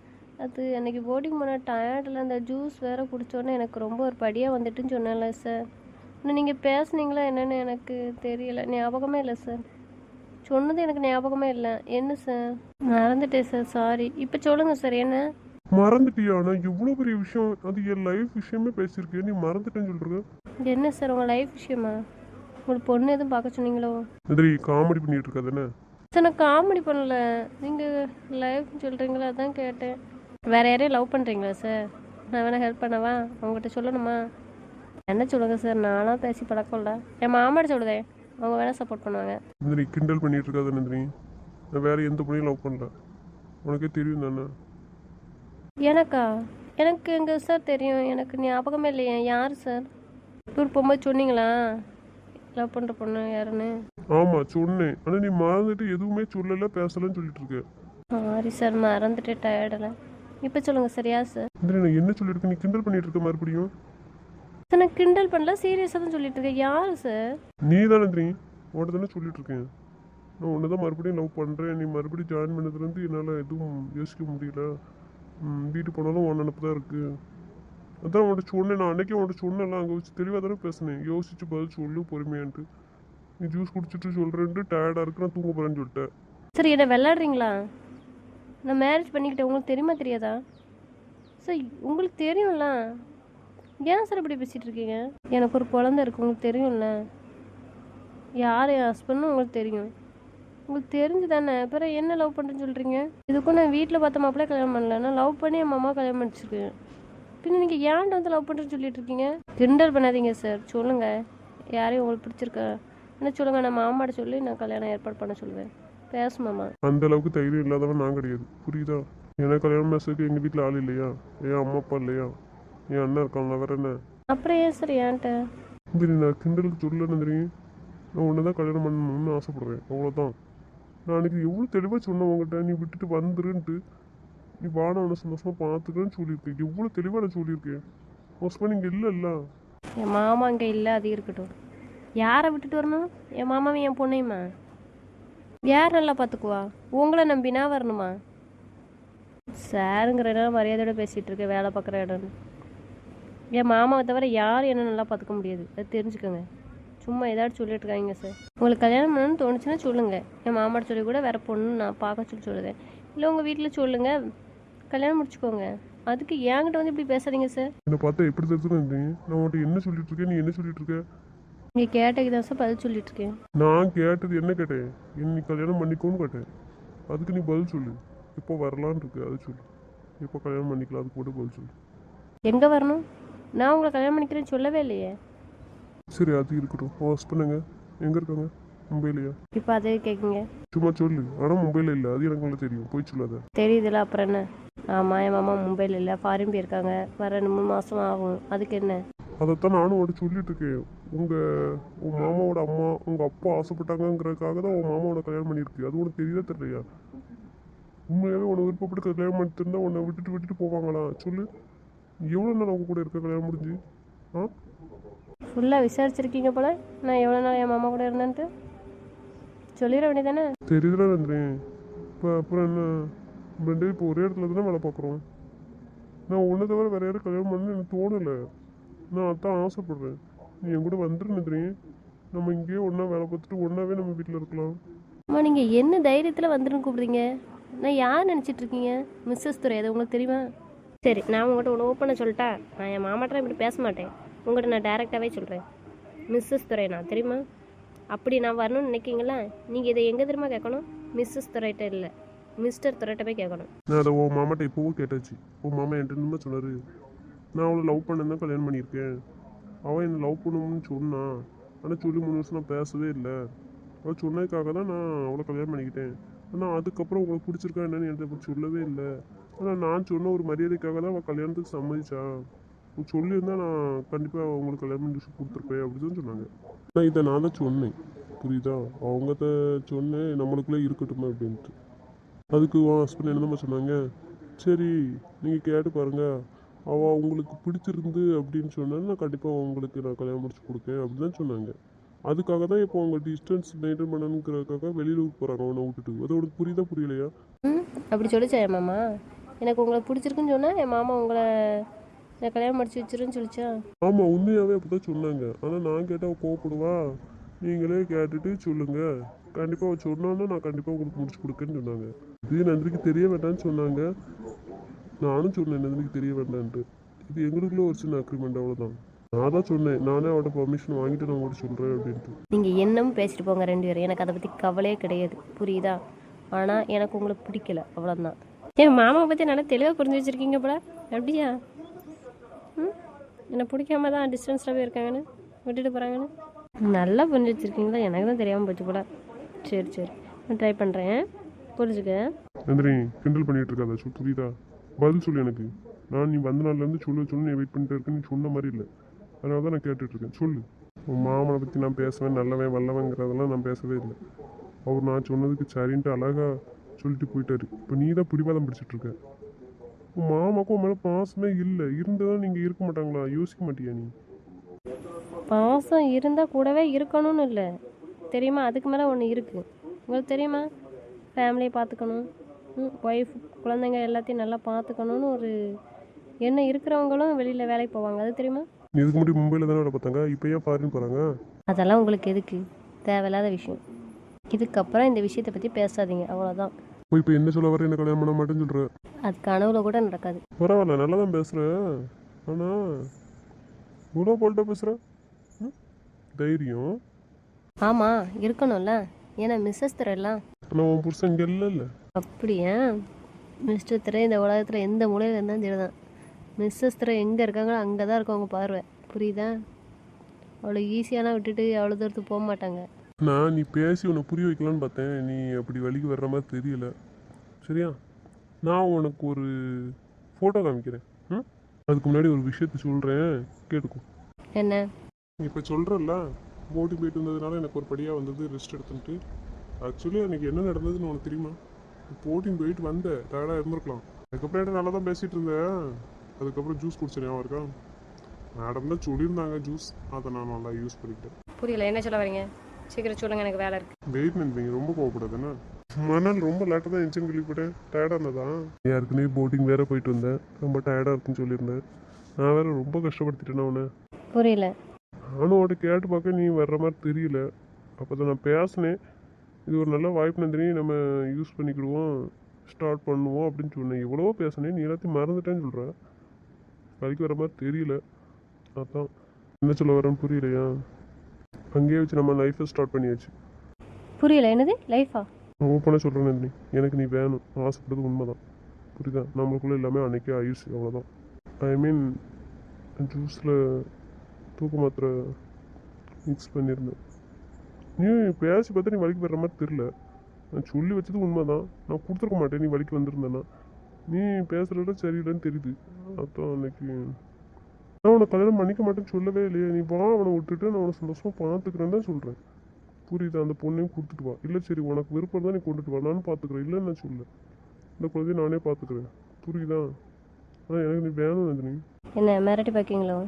அது அன்றைக்கி போட்டிங் போன டயர்டில் அந்த ஜூஸ் வேறு குடித்தோன்னே எனக்கு ரொம்ப ஒரு படியாக வந்துட்டுன்னு சொன்னேன்ல சார். இன்னும் நீங்கள் பேசுனீங்களா என்னன்னு எனக்கு தெரியல, ஞாபகமே இல்லை சார். சொன்னது எனக்கு ஞாபகமே இல்லை. என்ன சார்? மறந்துட்டேன் சார், சாரி. இப்போ சொல்லுங்கள் சார், என்ன மறந்துட்டியா? நான் இவ்வளோ பெரிய விஷயம், அது என் லைஃப் விஷயமே பேசியிருக்கேன், நீ மறந்துட்டேன்னு சொல்கிறேன். என்ன சார் உங்கள் லைஃப் விஷயமா? உங்களுக்கு பொண்ணு எதுவும் பார்க்க சொன்னீங்களோ? மாதிரி காமெடி பண்ணிட்டு இருக்காதுன்னு சார். நான் காமெடி பண்ணல, நீங்கள் லைஃப்னு சொல்கிறீங்களா, அதான் கேட்டேன். வேறு யாரையும் லவ் பண்ணுறீங்களா சார்? நான் வேணால் ஹெல்ப் பண்ணவா? அவங்ககிட்ட சொல்லணுமா? என்ன சொல்லுங்க சார், நானும் பேசி பழக்கம் இல்லை. என் மாமாட்ட சொல்லுதே, அவங்க வேணால் சப்போர்ட் பண்ணுவாங்க. நந்தினி கிண்டல் பண்ணிட்டு இருக்காது நந்தினி. நான் வேறு எந்த பொண்ணையும் லவ் பண்ணல. உனக்கே தெரியும் தானே. எனக்கா? எனக்கு எங்கே சார் தெரியும்? எனக்கு ஞாபகமே இல்லையே. யார் சார்? டூர் போகும்போது சொன்னீங்களா லவ் பண்ணுற பொண்ணு யாருன்னு? ஆமாம் சொன்னேன், ஆனால் நீ மறந்துட்டு எதுவுமே சொல்லலை, பேசலைன்னு சொல்லிட்டு இருக்க. சாரி சார், மறந்துட்டு டயர்டில். இப்போ சொல்லுங்கள் சார், யார் சார்? இந்திரி, நான் என்ன சொல்லியிருக்கேன்? நீ கிண்டல் பண்ணிட்டு இருக்க மறுபடியும். சார் நான் கிண்டல் பண்ணல, சீரியஸாக தான் சொல்லிட்டு இருக்கேன். யார் சார்? நீ தானே இந்திரி, உன்கிட்ட தானே சொல்லிட்டு இருக்கேன். நான் உன்னை தான் மறுபடியும் லவ் பண்ணுறேன். நீ மறுபடியும் ஜாயின் பண்ணதுலேருந்து என்னால் எதுவும் யோசிக்க முடியல. வீட்டு போனாலும் உன் நினப்பு தான் இருக்குது. அதான் உன்கிட்ட சொன்னேன். நான் அன்றைக்கே உன்கிட்ட சொன்னேன்லாம், அங்கே வச்சு தெளிவாக தானே பேசினேன். யோசிச்சு பதில் சொல்லு பொறுமையான்ட்டு. நீ ஜூஸ் குடிச்சிட்டு சொல்கிறேன்ட்டு டயர்டாக இருக்கு, நான் தூங்க போகிறேன்னு சொல்லிட்டேன். சார் என்ன விளாட்றீங்களா? நான் மேரேஜ் பண்ணிக்கிட்டேன், உங்களுக்கு தெரியுமா தெரியாதா? சார் உங்களுக்கு தெரியும்ல, ஏன் சார் இப்படி பேசிகிட்டு இருக்கீங்க? எனக்கு ஒரு குழந்தை இருக்குது, உங்களுக்கு தெரியும்ல. யார் என் ஹஸ்பண்ட்னு உங்களுக்கு தெரியும். உங்களுக்கு தெரிஞ்சு தானே அப்புறம் என்ன லவ் பண்ணுறேன்னு சொல்கிறீங்க? இதுக்கும் நான் வீட்டில் பார்த்த மாப்பிள்ளை கல்யாணம் பண்ணல, நான் லவ் பண்ணி என் மாமா கல்யாணம் பண்ணிச்சிருக்கேன். பின்ன நீங்கள் ஏன்ட்டு வந்து லவ் பண்ணுறேன்னு சொல்லிட்டு இருக்கீங்க? கிண்டல் பண்ணாதீங்க சார். சொல்லுங்கள், யாரையும் உங்களுக்கு பிடிச்சிருக்கா என்ன சொல்லுங்கள். நான் மாமாட்ட சொல்லி நான் கல்யாணம் ஏற்பாடு பண்ண சொல்லுவேன். பேசுமாம்மா. அந்த அளவுக்கு தைரியம் இல்லாதவன் நான் கிடையாது, புரியுதா? எனக்கு கல்யாணம் பேசுறதுக்கு எங்கள் வீட்டில் ஆள் இல்லையா? என் அம்மா அப்பா இல்லையா? என் அண்ணன் இருக்காங்களா, வேற என்ன? அப்புறம் ஏன் சார் ஏன்ட்ட? சரி, நான் கிண்டலுக்கு சொல்லலன்னு தெரியும். நான் உன்னை தான் கல்யாணம் பண்ணணும்னு ஆசைப்பட்றேன், அவ்வளோதான். நான் அன்றைக்கி எவ்வளோ தெளிவாக சொன்னேன் உங்கள்கிட்ட, நீ விட்டுட்டு வந்துருன்ட்டு. நீ வான உன்னை சந்தோஷமாக பார்த்துக்கன்னு சொல்லியிருக்கேன். எவ்வளோ தெளிவாக நான் சொல்லியிருக்கேன். ஹஸ்பண்ட் இங்கே இல்லைல்ல. என் மாமா இங்கே இல்லை, அது இருக்கட்டும். யாரை விட்டுட்டு வரணும்? என் மாமாவும் என் பொண்ணையுமா? யார் நல்லா பார்த்துக்குவா? உங்களை நம்பினா வரணுமா? சாருங்கிற இடம் மரியாதையோட பேசிகிட்டு இருக்கேன், வேலை பார்க்குற இடம்னு. என் மாமாவை தவிர யாரும் என்ன நல்லா பார்த்துக்க முடியாது, அது தெரிஞ்சுக்கோங்க. சும்மா ஏதாச்சும் சொல்லிட்டு இருக்காங்க சார். உங்களுக்கு கல்யாணம் பண்ணணும்னு தோணுச்சுன்னா சொல்லுங்கள். என் மாமாட்ட சொல்லி கூட வேறு பொண்ணு நான் பார்க்க சொல்லி சொல்லுவேன். இல்லை உங்கள் வீட்டில் சொல்லுங்கள், கல்யாணம் முடிச்சுக்கோங்க. அதுக்கு என்கிட்ட வந்து இப்படி பேசாதீங்க சார். என்னை பார்த்தா எப்படி தெரிஞ்சுன்னு? நான் உன்கிட்ட என்ன சொல்லிட்டு இருக்கேன், நீ என்ன சொல்லிட்டு இருக்க? நீங்கள் கேட்டதுக்கு தான் சார் பதில் சொல்லிட்டு இருக்கேன். நான் கேட்டது என்ன கேட்டேன்? நீ கல்யாணம் பண்ணிக்கோன்னு கேட்டேன். அதுக்கு நீ பதில் சொல்லு. இப்போ வரலான்னு இருக்கு, அது சொல்லு. இப்போ கல்யாணம் பண்ணிக்கலாம், அதுக்கு கூட பதில் சொல்லு. எங்கே வரணும்? நான் உங்களை கல்யாணம் பண்ணிக்கிறேன்னு சொல்லவே இல்லையே. சரி, அது இருக்கட்டும். உன் ஹஸ்பண்டுங்க எங்கே இருக்காங்க? மும்பையிலையா? இப்போ அதே கேட்குங்க. சும்மா சொல்லு. ஆனால் மும்பையில் இல்லை, அது எனக்கு நல்லா தெரியும். போய் சொல்லாத. தெரியுதுல, அப்புறம் என்ன? ஆமாம், என் மாமா மும்பையில் இல்லை, ஃபாரின் போயிருக்காங்க. வர 2-3 மாதம் ஆகும். அதுக்கு என்ன? அதைத்தான் நானும் உன்கிட்ட சொல்லிட்டு இருக்கேன். உன் மாமாவோட அம்மா உங்கள் அப்பா ஆசைப்பட்டாங்கங்கிறதுக்காக தான் உன் மாமாவோட கல்யாணம் பண்ணியிருக்கு. அது உனக்கு தெரியல தெரியலையா? உண்மையாகவே உன்னை விருப்பப்பட்டு கல்யாணம் பண்ணிட்டு இருந்தால் உன்னை விட்டுட்டு போவாங்களா சொல்லு? எவ்வளோ நாள் அவங்க கூட இருக்க கல்யாணம் முடிஞ்சு? ஆ, ஃபுல்லாக விசாரிச்சிருக்கீங்க போல, நான் எவ்வளோ நாள் என் மாமா கூட இருந்தேன்ட்டு சொல்லிட வேண்டியதானே? தெரியுதுல நந்திரேன். இப்போ அப்புறம் என்ன, ரெண்டு இப்போ ஒரே இடத்துல தானே வேலை பார்க்குறோம். நான் உன்னை தவிர வேறு யாரும் கல்யாணம் பண்ணணும்னு எனக்கு தோணலை. நான் அதான் ஆசைப்பட்றேன். நீ என் கூட வந்துரு நந்திரேன். நம்ம இங்கேயே ஒன்றா வேலை பார்த்துட்டு ஒன்றாவே நம்ம வீட்டில் இருக்கலாம். அம்மா, நீங்கள் என்ன தைரியத்தில் வந்துருன்னு கூப்பிடுறீங்க? நான் யார் நினச்சிட்டு இருக்கீங்க? மிஸ்ஸஸ் துரை, அது உங்களுக்கு தெரியுமா? சரி, நான் உங்கள்கிட்ட ஒன்று ஓப்பனாக சொல்லிட்டா. நான் என் மாமாட்ட இப்படி பேச மாட்டேன். உங்கள்கிட்ட நான் டைரெக்டாகவே சொல்கிறேன். மிஸ்ஸஸ் துரை நான் தெரியுமா? அப்படி நான் வரணும்னு நினைக்கிங்களா? நீங்கள் இதை எங்கே தெரியுமா கேட்கணும்? மிஸ்ஸஸ் துரைட்ட இல்லை, மிஸ்டர் துரைட்ட போய் கேட்கணும். நான் அதை உன் மாமாட்ட இப்போவும் கேட்டாச்சு. உன் மாமா என்கிட்ட என்ன சொன்னார்? நான் அவளை லவ் பண்ண தான் கல்யாணம் பண்ணியிருக்கேன். அவன் என்னை லவ் பண்ணணும்னு சொன்னான். ஆனால் சொல்லி 3 வருஷம் நான் பேசவே இல்லை. அவள் சொன்னதுக்காக தான் நான் அவளை கல்யாணம் பண்ணிக்கிட்டேன். ஆனால் அதுக்கப்புறம் உங்களுக்கு பிடிச்சிருக்கா என்னன்னு என்கிட்ட அப்படி சொல்லவே இல்லை. ஆனால் நான் சொன்ன ஒரு மரியாதைக்காக தான் அவள் கல்யாணத்துக்கு சம்மதிச்சா. சொல்லியிருந்தா நான் கண்டிப்பாக அவங்களுக்கு கல்யாணம் பண்ணி கொடுத்துருப்பேன் அப்படி தான் சொன்னாங்க. ஆனால் இதை நான் தான் சொன்னேன், புரியுதா? அவங்ககிட்ட சொன்னேன் நம்மளுக்குள்ளே இருக்கட்டுமே அப்படின்ட்டு. அதுக்கு உன் ஹஸ்பண்ட் என்னதான் சொன்னாங்க, சரி நீங்கள் கேட்டு பாருங்கள், அவள் உங்களுக்கு பிடிச்சிருந்து அப்படின்னு சொன்னால் நான் கண்டிப்பாக உங்களுக்கு நான் கல்யாணம் முடிச்சு கொடுக்கேன் அப்படி தான் சொன்னாங்க. அதுக்காக தான் இப்போ அவங்க டிஸ்டன்ஸ் மெயின்டைன் பண்ணணுங்கிறதுக்காக வெளியில் போகிறாங்க அவனை விட்டுட்டு. அது உனக்கு புரியுதா புரியலையா? அப்படி சொல்லிச்சா என் மாமா? எனக்கு உங்களை பிடிச்சிருக்குன்னு சொன்னால் என் மாமா உங்களை நான் கல்யாணம் முடிச்சு வச்சிருன்னு சொல்லிச்சா? ஆமாம், உண்மையாகவே அப்படி தான் சொன்னாங்க. ஆனால் நான் கேட்டால் கோவப்படுவா. நீங்களே கேட்டுட்டு சொல்லுங்கள், கண்டிப்பாக அவள் சொன்னான்னா நான் கண்டிப்பாக உங்களுக்கு முடிச்சு கொடுக்கேன்னு சொன்னாங்க. இது நந்திரிக்கு தெரிய வேண்டாம்னு சொன்னாங்க. நானும் சொன்னேன் நந்திரிக்கு தெரிய வேண்டான்ட்டு. இது எங்களுக்குள்ள ஒரு சின்ன அக்ரிமெண்ட், அவ்வளோதான். நான் தான் சொன்னேன், நானே அவட்ட பர்மிஷன் வாங்கிட்டு நான் உங்களுக்கு சொல்கிறேன் அப்படின்ட்டு. நீங்கள் என்னமும் பேசிட்டு போங்க 2 பேரும், எனக்கு அதை பற்றி கவலையே கிடையாது, புரியுதா? ஆனால் எனக்கு உங்களை பிடிக்கல, அவ்வளோதான். என் மாமாவை பற்றி நல்லா தெளிவாக புரிஞ்சு வச்சுருக்கீங்க போல, அப்படியா? என்னை பிடிக்காம தான் டிஸ்டன்ஸில் போய் இருக்காங்கன்னு, விட்டுட்டு போகிறாங்கன்னு நல்லா புரிஞ்சு வச்சுருக்கீங்களா? எனக்கு தான் தெரியாமல் போச்சு போல. சரி சரி, நான் ட்ரை பண்ணுறேன். புரிஞ்சுக்க. நந்தினி கிண்டல் பண்ணிட்டு இருக்காத புரியுதா? பதில் சொல்லு எனக்கு. நான் நீ வந்த நாள்லேருந்து சொல்லு நீ வெயிட் பண்ணிட்டு இருக்க, நீ சொன்ன மாதிரி இல்லை. அதனால தான் நான் கேட்டுட்டு இருக்கேன். சொல்லு. உன் மாமனை பற்றி நான் பேசுவேன், நல்லவன் வல்லவங்கிறதெல்லாம் நான் பேசவே இல்லை. அவர் நான் சொன்னதுக்கு சரின்ட்டு அழகா சொல்லிட்டு போயிட்டாரு. இப்போ நீ தான் பிடிவாதம் பிடிச்சிட்டு இருக்க. உன் மாமாக்கும் உன் மேலே பாசமே இல்லை. இருந்ததான் நீங்கள் இருக்க மாட்டாங்களா? யோசிக்க மாட்டியா நீ? பாசம் இருந்தால் கூடவே இருக்கணும்னு இல்லை தெரியுமா, அதுக்கு மேலே ஒன்று இருக்குது உங்களுக்கு தெரியுமா. ஃபேமிலியை பார்த்துக்கணும், ஒய்ஃப் குழந்தைங்க எல்லாத்தையும் நல்லா பார்த்துக்கணுன்னு ஒரு எண்ணம் இருக்கிறவங்களும் வெளியில் வேலைக்கு போவாங்க, அது தெரியுமா. நீ இதுக்கு முன்னாடி மும்பையில் தானே வேலை பார்த்தாங்க, இப்போ ஏன் ஃபாரின் போகிறாங்க? அதெல்லாம் உங்களுக்கு எதுக்கு, தேவையில்லாத விஷயம். இதுக்கப்புறம் இந்த விஷயத்தை பற்றி பேசாதீங்க, அவ்வளோதான். இப்போ என்ன சொல்ல வர, என்ன கல்யாணம் பண்ண மாட்டேன்னு சொல்கிற? அது கனவுல கூட நடக்காது. பரவாயில்ல, நல்லா தான் பேசுகிற. ஆனால் இவ்வளோ போல்ட்டாக பேசுகிற. தைரியம். ஆமாம் இருக்கணும்ல, ஏன்னா மிஸ்ஸஸ் திரையெல்லாம். ஆனால் உன் புருஷன் இங்கே இல்லைல்ல. அப்படியா? மிஸ்டர் திரை இந்த உலகத்தில் எந்த மூலையில் இருந்தாலும் சரிதான். மிஸ்ஸஸ் திரை எங்கே இருக்காங்களோ அங்கே தான் இருக்கவங்க பார்வை, புரியுதா. அவ்வளோ ஈஸியானா விட்டுட்டு அவ்வளோ தூரத்துக்கு போக மாட்டாங்க. நான் நீ பேசி உன்னை புரிய வைக்கலான்னு பார்த்தேன், நீ அப்படி வழிக்கு வர்ற மாதிரி தெரியல. சரியா? நான் உனக்கு ஒரு ஃபோட்டோ காமிக்கிறேன். அதுக்கு முன்னாடி ஒரு விஷயத்த சொல்கிறேன், கேட்டுக்கோ. என்ன? இப்போ சொல்கிறல்ல, போட்டி போயிட்டு வந்ததுனால எனக்கு ஒரு படியாக வந்தது, ரெஸ்ட் எடுத்துட்டு. ஆக்சுவலி எனக்கு என்ன நடந்ததுன்னு உனக்கு தெரியுமா? போட்டிங் போயிட்டு வந்தேன், டயர்டாக இருந்திருக்கலாம். அதுக்கப்புறம் என்ன நல்லா தான் பேசிகிட்டு இருந்தேன். அதுக்கப்புறம் ஜூஸ் குடிச்சேன், ஞாபகம் இருக்கா? மேடம் தான் சொல்லியிருந்தாங்க ஜூஸ், அதை நான் நல்லா யூஸ் பண்ணிக்கிட்டேன். புரியல, என்ன சொல்ல வரீங்க? சீக்கிரம் சொல்லுங்கள், எனக்கு வேலை இருக்குது. வெயிட் பண்ணுறீங்க, ரொம்ப கோவப்படாதுண்ணா. மறுநாள் ரொம்ப லேட்டாக தான் என்ஜின் கேள்விப்பட்டேன், டயர்டாக இருந்ததான். ஏற்கனவே போட்டிங் வேறு போயிட்டு வந்தேன், ரொம்ப டயர்டாக இருக்குன்னு சொல்லியிருந்தேன். நான் வேறு ரொம்ப கஷ்டப்படுத்திட்டேன்னா அவனை. புரியல. நானும் அவட்ட கேட்டு பார்க்க நீ வர்ற மாதிரி தெரியல. அப்போ தான் நான் பேசினேன், இது ஒரு நல்ல வாய்ப்பு நந்தினி, நம்ம யூஸ் பண்ணிக்கிடுவோம், ஸ்டார்ட் பண்ணுவோம் அப்படின்னு சொன்னேன். எவ்வளவோ பேசினேன், நீ எல்லாத்தையும் மறந்துட்டேன்னு சொல்கிற. வலிக்கு வர மாதிரி தெரியல. அதான் என்ன சொல்ல வரேன்னு புரியலையா? அங்கேயே வச்சு நம்ம லைஃப்பை ஸ்டார்ட் பண்ணியாச்சு. புரியல, என்னது லைஃபா? நான் ஓப்பனாக சொல்கிறேன் நந்தினி, எனக்கு நீ வேணும், ஆசைப்படுறது உண்மை தான், புரியுதா. நம்மளுக்குள்ளே எல்லாமே அன்றைக்கே ஆயுஷ், அவ்வளோதான். ஐ மீன் ஜூஸில் தூக்க மாத்திரை மிக்ஸ் பண்ணியிருந்தேன். நீ பேசி பார்த்தா நீ வலிக்கு வர்ற மாதிரி தெரில. நான் சொல்லி வச்சது உண்மை தான், நான் கொடுத்துருக்க மாட்டேன் நீ வலிக்கு வந்திருந்தேன்னா. நீ பேசுகிறத சரியில்லைன்னு தெரியுது. அதான் அன்னைக்கு நான் உன்னை கல்யாணம் பண்ணிக்க மாட்டேன்னு சொல்லவே இல்லையே. நீ வா, அவனை விட்டுட்டு நான் உன்னை சந்தோஷமாக பார்த்துக்கிறேன்னு தான் சொல்கிறேன், புரியுதா. அந்த பொண்ணையும் கொடுத்துட்டு வா. இல்லை சரி உனக்கு விருப்பம் தான், நீ கொண்டுட்டு வா, நானும் பார்த்துக்கிறேன், இல்லைன்னு நான் சொல்ல. இந்த குழந்தைய நானே பார்த்துக்கிறேன், புரியுதா. ஆனால் எனக்கு நீ வேணும் நந்தினி. என்ன மிரட்டி பார்க்கீங்களோ?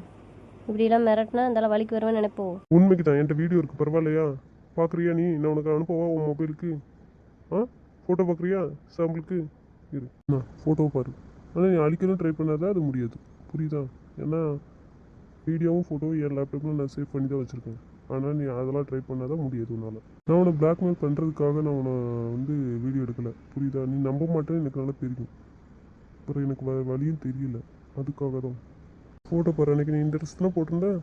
இப்படிலாம் மிரட்டினா அந்த வலிக்கு வருவேன்னு நினைப்போம். உண்மைக்கு தான், என்கிட்ட வீடியோ இருக்குது, பரவாயில்லையா? பார்க்குறியா நீ? நான் உனக்கு அனுப்பவா உன் மொபைலுக்கு? ஃபோட்டோ பார்க்குறியா சாம்பிளுக்கு? இரு, நான் ஃபோட்டோவை பாரு. ஆனால் நீ அழிக்கணும் ட்ரை பண்ணாதான் அது முடியாது, புரியுதா. ஏன்னா வீடியோவும் ஃபோட்டோவும் என் லேப்டாப்பில் நான் சேவ் பண்ணி தான் வச்சுருக்கேன். ஆனால் நீ அதெல்லாம் ட்ரை பண்ணாதான் முடியாது உன்னால். நான் உன்னை பிளாக்மெயில் பண்ணுறதுக்காக நான் உன்னை வீடியோ எடுக்கலை, புரியுதா. நீ நம்ப மாட்டேன்னு எனக்கு நல்லா தெரியும். அப்புறம் எனக்கு வழியும் தெரியல, அதுக்காக தான். ஃபோட்டோ பாரு, அன்றைக்கி நீ இந்த ட்ரெஸ் தான் போட்டிருந்தேன்,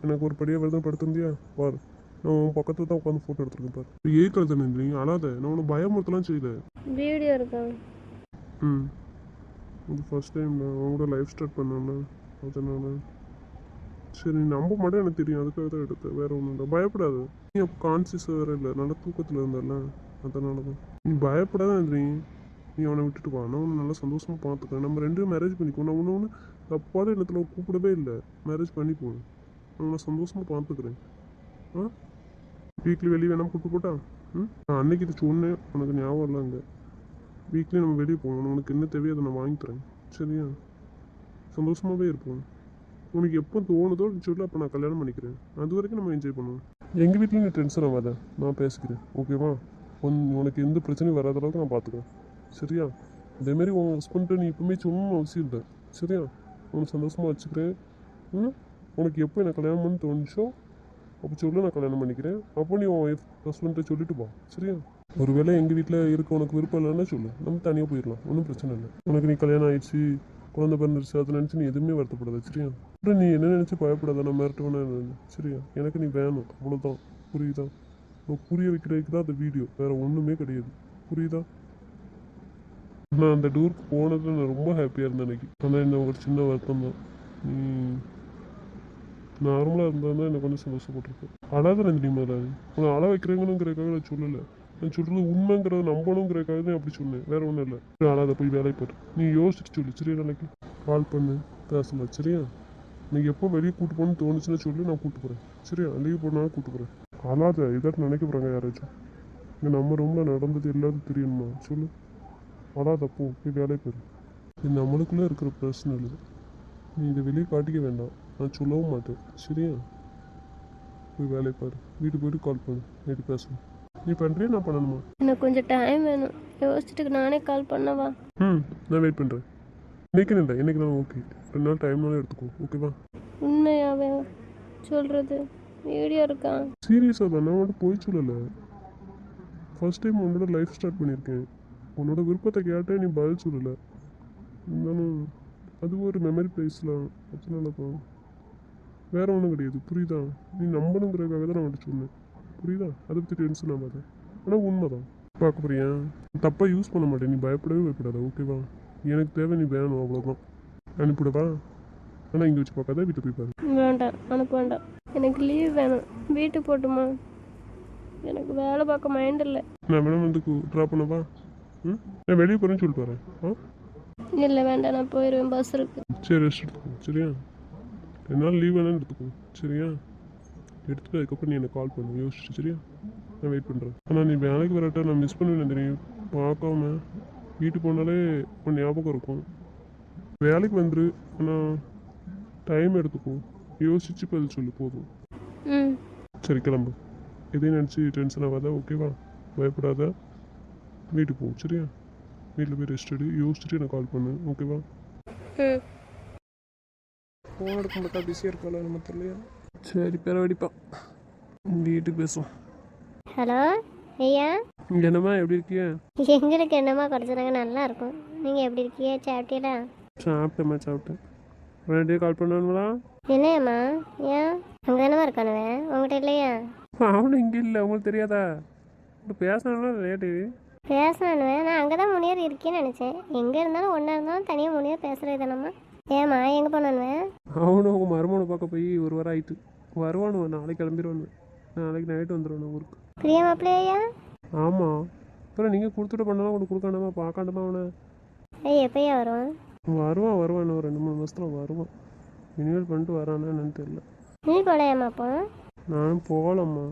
எனக்கு ஒரு படியாக வருதான் படுத்திருந்தியா பாரு. நான் உன் பக்கத்தில் தான் உட்காந்து ஃபோட்டோ எடுத்துருக்கேன் பாரு. ஏய் கழுத நீ அழாத, நான் உன்னை பயமுறுத்தலாம் செய்யல. வீடியோ இருக்கா? இது ஃபர்ஸ்ட் டைம் நான் அவங்களோட லைஃப் ஸ்டார்ட் பண்ணேன்ல, அதனால. சரி நீ நம்ப மாட்டேன் எனக்கு தெரியும், அதுக்காக தான் எடுத்தேன், வேறு ஒன்றும் இல்லை. பயப்படாது, நீ அப்போ கான்சியஸ் வேறு இல்லை, நல்லா தூக்கத்தில் இருந்தல, அதனால தான். நீ பயப்படாத நீ அவனை விட்டுட்டு வா, நான் உன்னை நல்லா சந்தோஷமாக பார்த்துக்கிறேன். நம்ம ரெண்டும் மேரேஜ் பண்ணிக்குவோம். நான் ஒன்று தப்பான இடத்துல கூப்பிடவே இல்லை, மேரேஜ் பண்ணிப்போம். நான் உன்னை சந்தோஷமாக பார்த்துக்கிறேன். வீக்லி வெளியே வேணாம் கூப்பிட்டு போட்டா? நான் அன்னைக்கு இது சொன்னேன், உனக்கு ஞாபகம் இல்லை. அங்கே வீக்லி நம்ம வெளியே போகணும், உனக்கு என்ன தேவையோ அதை நான் வாங்கி தரேன், சரியா. சந்தோஷமாகவே இருப்போம். உனக்கு எப்போ தோணுதோ சொல்லு, அப்போ நான் கல்யாணம் பண்ணிக்கிறேன். அது வரைக்கும் நம்ம என்ஜாய் பண்ணுவோம். எங்கள் வீட்டில் நீ டென்ஷன் ஆகாத, நான் பேசிக்கிறேன், ஓகேவா. உனக்கு எந்த பிரச்சனையும் வராத அளவுக்கு நான் பார்த்துக்கிறேன், சரியா. அதேமாரி உன் ஹஸ்பண்ட்டை நீ இப்போவுமே சொல்லணும்னு அவசியம் இல்லை, சரியா. உனக்கு சந்தோஷமாக வச்சுக்கிறேன். உனக்கு எப்போ எனக்கு கல்யாணம் பண்ணி தோணுச்சோ அப்போ சொல்லு, நான் கல்யாணம் பண்ணிக்கிறேன். அப்போ நீ உன் ஹஸ்பண்ட்டை சொல்லிட்டு போ, சரியா. ஒருவேளை எங்கள் வீட்டில் இருக்க உனக்கு விருப்பம் இல்லைன்னா சொல்லு, நம்ம தனியாக போயிடலாம், ஒன்றும் பிரச்சனை இல்லை. உனக்கு நீ கல்யாணம் ஆயிடுச்சு, குழந்தை பிறந்துருச்சு, அதை நினச்சி நீ எதுவுமே வருத்தப்படாத, சரியா. அப்புறம் நீ என்ன நினச்சி பயப்படாத, நான் மிரட்டுவேன்னு, சரியா. எனக்கு நீ வேணும், அவ்வளோதான், புரியுதா. நான் புரிய வைக்கிறதுக்கு தான் அந்த வீடியோ, வேறு ஒன்றுமே கிடையாது, புரியுதா. நான் அந்த டூருக்கு போனது நான் ரொம்ப ஹாப்பியாக இருந்தேன் அன்றைக்கி. ஆனால் என்ன ஒரு சின்ன வருத்தம் தான், நார்மலாக இருந்தால் தான் எனக்கு கொஞ்சம் சந்தோஷப்பட்டிருக்கேன். அழாத நந்தினி மேலே உன்னை அழ வைக்கிறேங்கிறதுக்காக நான் சொல்லலை. நான் சொல்கிறது உண்மைங்கிறத நம்பணுங்கிறதுக்காக தான் அப்படி சொன்னேன், வேற ஒன்றும் இல்லை. அழாத போய் வேலையை பாரு. நீ யோசிச்சுட்டு சொல்லு சரியா? நாளைக்கு கால் பண்ணு, பேசலாம் சரியா? நீ எப்போ வெளியே கூட்டு போகணும்னு தோணுச்சுன்னா சொல்லி நான் கூப்பிட்டு போகிறேன் சரியா? லீவ் போனாலும் கூப்பிட்டு போகிறேன். அழாத, இதாட்டு நினைக்க போகிறாங்க யாராச்சும். இங்கே நம்ம ரூமில் நடந்தது எல்லாரும் தெரியணுமா சொல்லு? அழாதப்போ போய் வேலையை பாரு. இது நம்மளுக்குள்ளே இருக்கிற பிரச்சனை இல்லை, நீ இதை வெளியே காட்டிக்க வேண்டாம், நான் சொல்லவும் மாட்டேன் சரியா? போய் வேலையை பாரு, வீட்டுக்கு போயிட்டு கால் பண்ணு, நைட்டு பேசணும். நீ பண்ணுறியா நான் பண்ணணுமா? எனக்கு கொஞ்சம் டைம் வேணும், யோசிச்சுட்டு நானே கால் பண்ணவா? நான் வெயிட் பண்ணுறேன். இன்றைக்கி இல்லை, என்றைக்கு நான் ஓகே, 2 நாள் டைம்னாலும் எடுத்துக்கோ ஓகேவா? உண்மையாவே சொல்கிறது வீடியோ இருக்கா? சீரியஸாக தான், நான் உன்கிட்ட போய் சொல்லலை. ஃபர்ஸ்ட் டைம் உன்னோட லைஃப் ஸ்டார்ட் பண்ணியிருக்கேன். உன்னோட விருப்பத்தை கேட்டேன், நீ பதில் சொல்லலை. இருந்தாலும் அது ஒரு மெமரி பிளேஸ்லாம், அதனால தான். வேற ஒன்றும் கிடையாது புரியுதா? நீ நம்பணுங்கிறதுக்காக தான் நான் உன்கிட்ட சொன்னேன் புரியுதா? அதை பற்றி டென்ஷன் ஆகாது. ஆனால் உண்மை தான். பார்க்க போறியா? தப்பாக யூஸ் பண்ண மாட்டேன், நீ பயப்படவே பயப்படாத ஓகேவா? எனக்கு தேவை நீ வேணும், அவ்வளோதான். அனுப்பிவிடவா? ஆனால் இங்கே வச்சு பார்க்காத, வீட்டை போய் பாரு. வேண்டாம், அனுப்ப வேண்டாம். எனக்கு லீவ் வேணும், வீட்டு போட்டுமா? எனக்கு வேலை பார்க்க மைண்ட் இல்லை. நான் வேணா வந்து ட்ராப் பண்ணவா? நான் வெளியே போகிறேன்னு சொல்லிட்டு வரேன். இல்லை வேண்டாம், நான் போயிடுவேன், பஸ் இருக்கு. சரி ரெஸ்ட் எடுத்துக்கோ சரியா? 2 நாள் லீவ் வேணாலும் எடுத்துக்கோ சரியா? எடுத்துட்டு அதுக்கப்புறம் நீ எனக்கு கால் பண்ணு யோசிச்சு சரியா? நான் வெயிட் பண்ணுறேன். ஆனால் நீ வேலைக்கு வரட்ட நான் மிஸ் பண்ணுவேன் தெரியும். பார்க்காம வீட்டுக்கு போனாலே உன் ஞாபகம் இருக்கும். வேலைக்கு வந்துரு, ஆனால் டைம் எடுத்துக்கோ, யோசிச்சு பதில் சொல்லு போதும். சரி கிளம்பு. எதையும் நினச்சி டென்ஷன் ஆகாத ஓகேவா? பயப்படாத, வீட்டுக்கு போ சரியா? வீட்டில் போய் ரெஸ்ட் எடு, யோசிச்சுட்டு எனக்கு கால் பண்ணு ஓகேவா? ஃபோன் எடுக்க மாட்டா, பிஸியாக இருக்கால நம்ம தெரியலையா? சரி பெறவடிப்பா, வீட்டுக்கு பேசுவோம். ஹலோ ஐயா, என்னம்மா எப்படி இருக்கியா? எங்களுக்கு என்னம்மா குறைச்சிருங்க, நல்லா இருக்கும். நீங்கள் எப்படி இருக்கீங்க? சாப்பிட்டீங்களா? சாப்பிட்டேம்மா சாப்பிட்டேன். ரெண்டே கால் பண்ணுவானுங்களா? இல்லையாம்மா, ஏன் அங்கே தானே இருக்கானுவேன், உங்கள்கிட்ட இல்லையா? அவனும் இங்கே இல்லை, உங்களுக்கு தெரியாதா? இப்போ பேசினா லேட்டு. பேசணுவேன், நான் அங்கே தான் முனியர் இருக்கேன்னு நினச்சேன். எங்கே இருந்தாலும் ஒன்றா இருந்தாலும் தனியாக முனியர் பேசுகிறது தானம்மா. ஏம்மா எங்கே போனானுவேன்? அவனும் அவங்க மருமனை பார்க்க போய் 1 வாரம் ஆயிட்டு. வருவானுவன், நாளைக்கு கிளம்பிடுவானு. நாளைக்கு நைட்டு வந்துடுவானு ஊருக்கு. பிரியா மாப்பிள்ளையா? ஆமாம். அப்புறம் நீங்கள் கொடுத்துட்டு பண்ணலாம், ஒன்று கொடுக்காண்டமா பார்க்காண்டமா அவனை. ஐயா எப்போயா வருவான்? வருவான் இன்னும் 2-3 மாதத்தில் வருவான். இனிமேல் பண்ணிட்டு வரானா என்னன்னு தெரியல. நீ போலையாம்மா அப்போ? நானும் போகலாம்மா,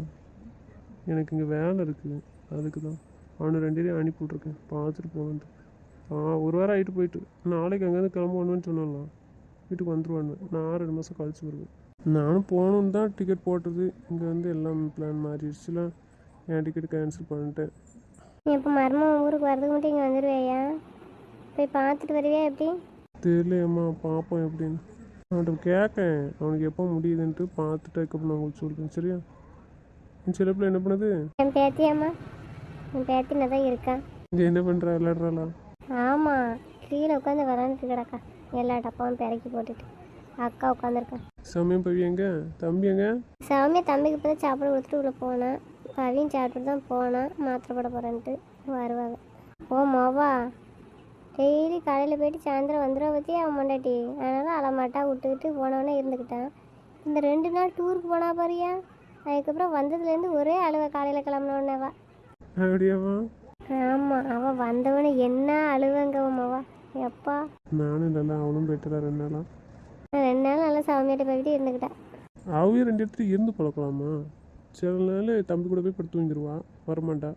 எனக்கு இங்கே வேலை இருக்குது, அதுக்கு தான் அவனை 2 பேரையும் அனுப்பி விட்ருக்கேன், பார்த்துட்டு போகணுன்ட்டு. 1 வாரம் ஆகிட்டு போயிட்டு நாளைக்கு அங்கேருந்து கிளம்புவானுன்னு சொன்னாலாம். வீட்டுக்கு வந்துடுவானு. நான் 2 மாதம் கழிச்சு வருவேன். நானும் போகணுன்னு தான் டிக்கெட் போட்டது. இங்கே வந்து எல்லாம் பிளான் மாறிடுச்சுல, என் டிக்கெட் கேன்சல் பண்ணிட்டேன். நீ இப்போ மருமன் ஊருக்கு வரதுக்கு மட்டும் இங்கே வந்துடுவேயா? போய் பார்த்துட்டு வருவியா எப்படி? தெரியலையம்மா, பார்ப்போம் எப்படின்னு. அவன்கிட்ட கேட்கேன், அவனுக்கு எப்போ முடியுதுன்ட்டு பார்த்துட்டு அதுக்கப்புறம் நான் உங்களுக்கு சொல்கிறேன் சரியா? என் சிலப்பில் என்ன பண்ணுது? என் பேத்தியாம்மா, என் பேத்தி தான் இருக்கா. இங்கே என்ன பண்ணுறா, விளையாடுறாளா? ஆமாம், கீழே உட்காந்து விளாண்டுட்டு கிடக்கா, எல்லா டப்பாவும் பிறக்கி போட்டுட்டு. அக்கா உட்காந்துருக்கா. சமயம் பவி எங்க, தம்பி எங்க? சௌமியா தம்பிக்கு இப்போ தான் சாப்பிட கொடுத்துட்டு உள்ளே போனான். பவியும் சாப்பிட்டுட்டு தான் போனான், மாத்திரை போட போகிறேன்ட்டு. வருவாங்க. ஓ மோவா, டெய்லி காலையில் போயிட்டு சாயந்தரம் வந்துடுவா பற்றி அவன் மண்டாட்டி. அதனால் அலமாட்டா விட்டுக்கிட்டு போனவனே இருந்துக்கிட்டான். இந்த 2 நாள் டூருக்கு போனா பாரியா, அதுக்கப்புறம் வந்ததுலேருந்து ஒரே அழுவ. காலையில் கிளம்புனவனேவா. அப்படியாவா? ஆமாம், அவள் வந்தவனே என்ன அழுவங்க மோவா. எப்பா நானும் இல்லைல்ல, அவனும் போயிட்டுல 2 நாளா. 2 நாள் நல்லா சௌமியாட்ட போய்கிட்டு இருந்துக்கிட்டேன். அவங்க 2 இடத்துல இருந்து பழக்கலாமா? சில நாள் தம்பி கூட போய் படுத்து தூங்கிடுவா, வரமாட்டா.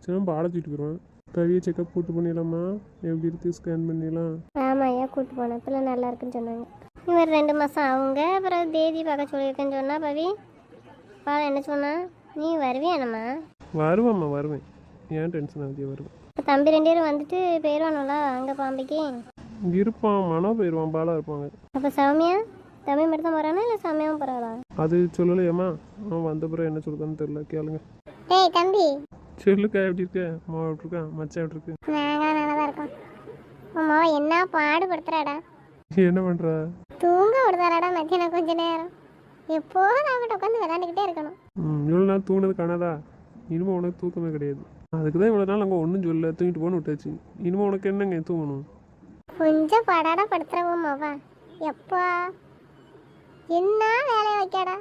சில நாள் பாட தூக்கிட்டு போயிடுவான். பவியை செக்கப் கூட்டு பண்ணிடலாமா? எப்படி இருக்குது, ஸ்கேன் பண்ணிடலாம். ஆமாம் ஐயா, கூப்பிட்டு போனேன். இப்போல்லாம் நல்லா இருக்குன்னு சொன்னாங்க. இவர் 2 மாதம் அவங்க அப்புறம் தேதி பார்க்க சொல்லியிருக்கேன்னு சொன்னா. பவி பால் என்ன சொன்னா? நீ வருவியா என்னம்மா? வருவாம்மா, வருவேன். ஏன் டென்ஷன் ஆகுது, வருவேன். இப்போ தம்பி 2 பேரும் வந்துட்டு போயிடுவானுங்களா அங்கே பாம்பைக்கு? இருப்பான், மனம் போயிடுவான், பாலாக இருப்பாங்க. அப்போ சௌமியா தம்பி மட்டும் தான் போகிறானா இல்லை சௌமியாவும் போகிறாளா? அது சொல்லலையம்மா, அவன் வந்த பிறகு என்ன சொல்லுதான்னு தெரியல, கேளுங்க. ஏய் தம்பி, சொல்லுக்கா, எப்படி இருக்க? மாவா எப்படி இருக்கா? மச்சான் எப்படி இருக்கு? நாங்கள் நல்லா தான் இருக்கோம். அம்மாவை என்ன பாடுபடுத்துறாடா. என்ன பண்ணுறா? தூங்க விடுதாடாடா மத்தியானம் கொஞ்ச நேரம். எப்போதும் அவங்ககிட்ட உட்காந்து விளையாண்டுக்கிட்டே இருக்கணும். இவ்வளோ நாள் தூங்கினது காணாதா? இனிமேல் உனக்கு தூக்கமே கிடையாது. அதுக்கு தான் இவ்வளோ நாள் நாங்கள் ஒன்றும் சொல்ல, தூங்கிட்டு போன்னு விட்டாச்சு. இனிமேல் உனக்கு என்னங்க தூங்கணும்? கொஞ்சம் படாடா படுத்துறவும் மாவா. எப்பா என்ன வேலையை வைக்காடா,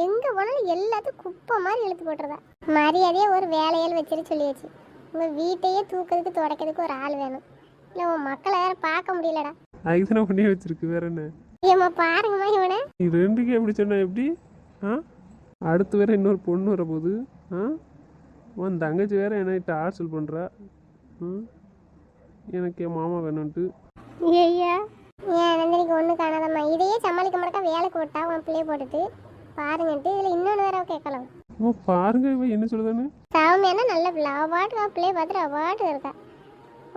எங்கே போனாலும் எல்லாத்தையும் குப்பை மாதிரி இழுத்து போட்டுறதா. மரியாதையே ஒரு வேலையால் வச்சுட்டு சொல்லியாச்சு. உங்கள் வீட்டையே தூக்கிறதுக்கு துடைக்கிறதுக்கு ஒரு ஆள் வேணும். இல்லை உன் மக்களை வேற பார்க்க முடியலடா. அதுக்கு தானே பண்ணி வச்சிருக்கு வேற என்ன. ஏம்மா பாருங்கம்மா இவனை. நீ ரெண்டுக்கே எப்படி சொன்ன எப்படி? ஆ அடுத்து வேற இன்னொரு பொண்ணு வரப்போகுது. ஆ உன் தங்கச்சி வேற என்ன டார்ச்சல் பண்ணுறா. எனக்கு என் மாமா வேணும்ன்ட்டு. ஐயா ஏன் நந்தினிக்கு ஒன்று காணாதம்மா. இதையே சமாளிக்க மாட்டா வேலைக்கு விட்டா உன் பிள்ளைய போட்டுட்டு பாருங்கன்ட்டு இதில் இன்னொன்று வேற கேட்கலாம். அம்மா பாருங்க இவன் என்ன சொல்லுதானு. சாமியானா நல்ல பிள்ளை. அவாட்டு அவன் பிள்ளைய பார்த்துட்டு அவாட்டு இருக்கா.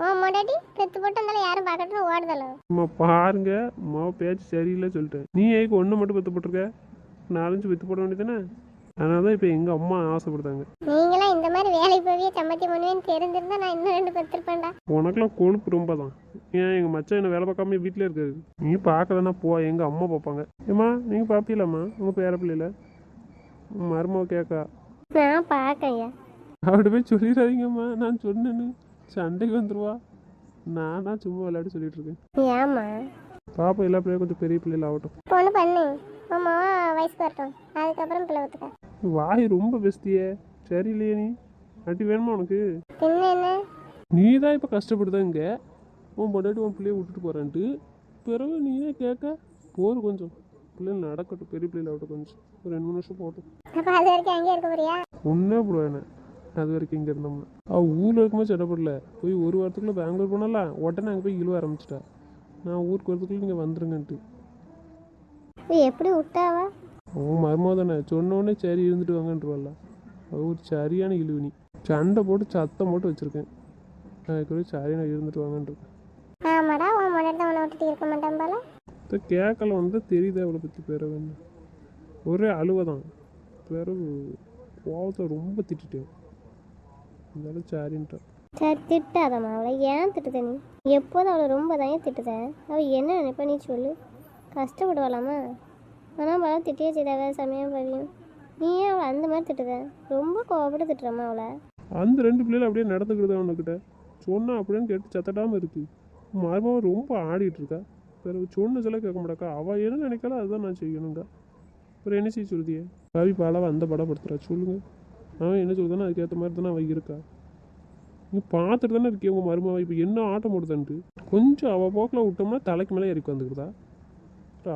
உன் மொண்டாட்டி பெத்து போட்டு இருந்தாலும் யாரும் பார்க்கட்டும் ஓடுதலும். அம்மா பாருங்க அம்மா பேச்சு சரியில்லை சொல்லிட்டேன். நீ ஏக்கு ஒன்று மட்டும் பெற்று போட்டிருக்க, 4-5 பெற்று போட வேண்டியதானே. அதனால தான் இப்போ எங்கள் அம்மா ஆசைப்படுத்தாங்க. நீங்களாம் இந்த மாதிரி வேலைக்கு போய் சம்மத்தி பண்ணுவேன்னு தெரிஞ்சிருந்தா நான் இன்னும் 2 பெற்றிருப்பேன்டா. உனக்குலாம் கொழுப்பு ரொம்ப தான். ஏன் எங்கள் மச்சான் என்ன வேலை பார்க்காம வீட்டிலே இருக்காரு. நீ பார்க்கலன்னா போ, எங்கள் அம்மா பார்ப்பாங்க. ஏம்மா நீங்கள் பார்ப்பீங்களாம்மா உங்கள் பேர பிள்ளையில மருமாவை கேட்கா. நான் பார்க்கையா அப்படி போய் சொல்லிடாதீங்கம்மா. நான் சொன்னேன்னு சண்டைக்கு வந்துடுவா. நானா சும்மா விளையாட்டு சொல்லிட்டு இருக்கேன். ஏம்மா பாப்பா எல்லா பிள்ளையும் கொஞ்சம் பெரிய பிள்ளைகள் ஆகட்டும். பொண்ணு பண்ணு அம்மா வயசுக்கு வரட்டும், அதுக்கப்புறம் பிள்ளை ஒத்துக்க. வாய் ரொம்ப பெஸ்டியே சரியில்லையே. நீ அட்டி வேணுமா உனக்கு? பின்ன என்ன? நீ தான் இப்போ கஷ்டப்படுதான் இங்கே உன் பொண்டாட்டி உன் பிள்ளைய விட்டுட்டு போகிறான்ட்டு. பிறகு நீ தான் கேட்க போர் கொஞ்சம் பிள்ளைகள் நடக்கட்டும், பெரிய பிள்ளைகள் ஆகட்டும். கொஞ்சம் ஒரு 2-3 வருஷம் போகட்டும். அப்போ அது வரைக்கும் அங்கேயே இருக்க போறியா? ஒன்றே போடுவேன் அது வரைக்கும் இங்கே இருந்தோம்னா. அவள் ஊரில் இருக்கும்போது சட்டப்படல. போய் 1 வாரத்துக்குள்ளே பெங்களூர் போனால உடனே அங்கே போய் இழுவ ஆரம்பிச்சிட்டா. நான் ஊருக்கு வரதுக்குள்ளே நீங்கள் வந்துருங்கன்ட்டு. எப்படி விட்டாவா? அவன் மருமக தானே சொன்னோடனே சரி இருந்துட்டு வாங்கன்றவாள்ல. அது ஒரு சரியான இழுவினி. சண்டை போட்டு சத்தம் போட்டு வச்சுருக்கேன். அதுக்கு சரியான இருந்துட்டு வாங்கன்றிருக்கேன். ஆமாடா உன் முன்னாடி தான் உன்னை விட்டுட்டு இருக்க மாட்டேன் போல. இப்போ கேட்கல வந்து தெரியுதா அவளை பற்றி பேர வேணும். ஒரே அழுவை தான். பிறகு கோவத்தை ரொம்ப திட்டேன். இருந்தாலும் சரின்ட்டா. சரி திட்டாதம்மா அவளை. ஏன் திட்டுத நீ? எப்போதும் அவளை ரொம்ப தான் திட்டுத. அவள் என்ன நினைப்பா நீ சொல்லு. கஷ்டப்படுவாளாமா? ஆனால் பல திட்டியே செய்தாவே சமயம் பவியும். நீ ஏன் அவளை அந்த மாதிரி திட்டுத? ரொம்ப கோவப்பட்டு திட்டுறம்மா அவளை. அந்த 2 பிள்ளைகள் அப்படியே நடந்துக்கிட்டு தான் அவனுக்கிட்ட சொன்னா அப்படின்னு கேட்டு சத்தட்டாமல் இருக்குது. மருமக ரொம்ப ஆடிட்டு இருக்கா. பிறகு சொன்ன சொல்ல கேட்க மாட்டாக்கா. அவள் என்ன நினைக்காலும் அதுதான் நான் செய்யணுங்க. அப்புறம் என்ன செய்ய சொல்லுதியே? கவி பாலாவை அந்த படப்படுத்துறா சொல்லுங்க. அவன் என்ன சொல்லுதானே அதுக்கேற்ற மாதிரி தானே அவள் இருக்கா. நீ பார்த்துட்டு தானே இருக்கே உங்கள் மருமவை இப்போ என்ன ஆட்டம் போடுதான்ட்டு. கொஞ்சம் அவள் போக்கில் விட்டோம்னா தலைக்கு மேலே இறக்கி வந்துக்குதா.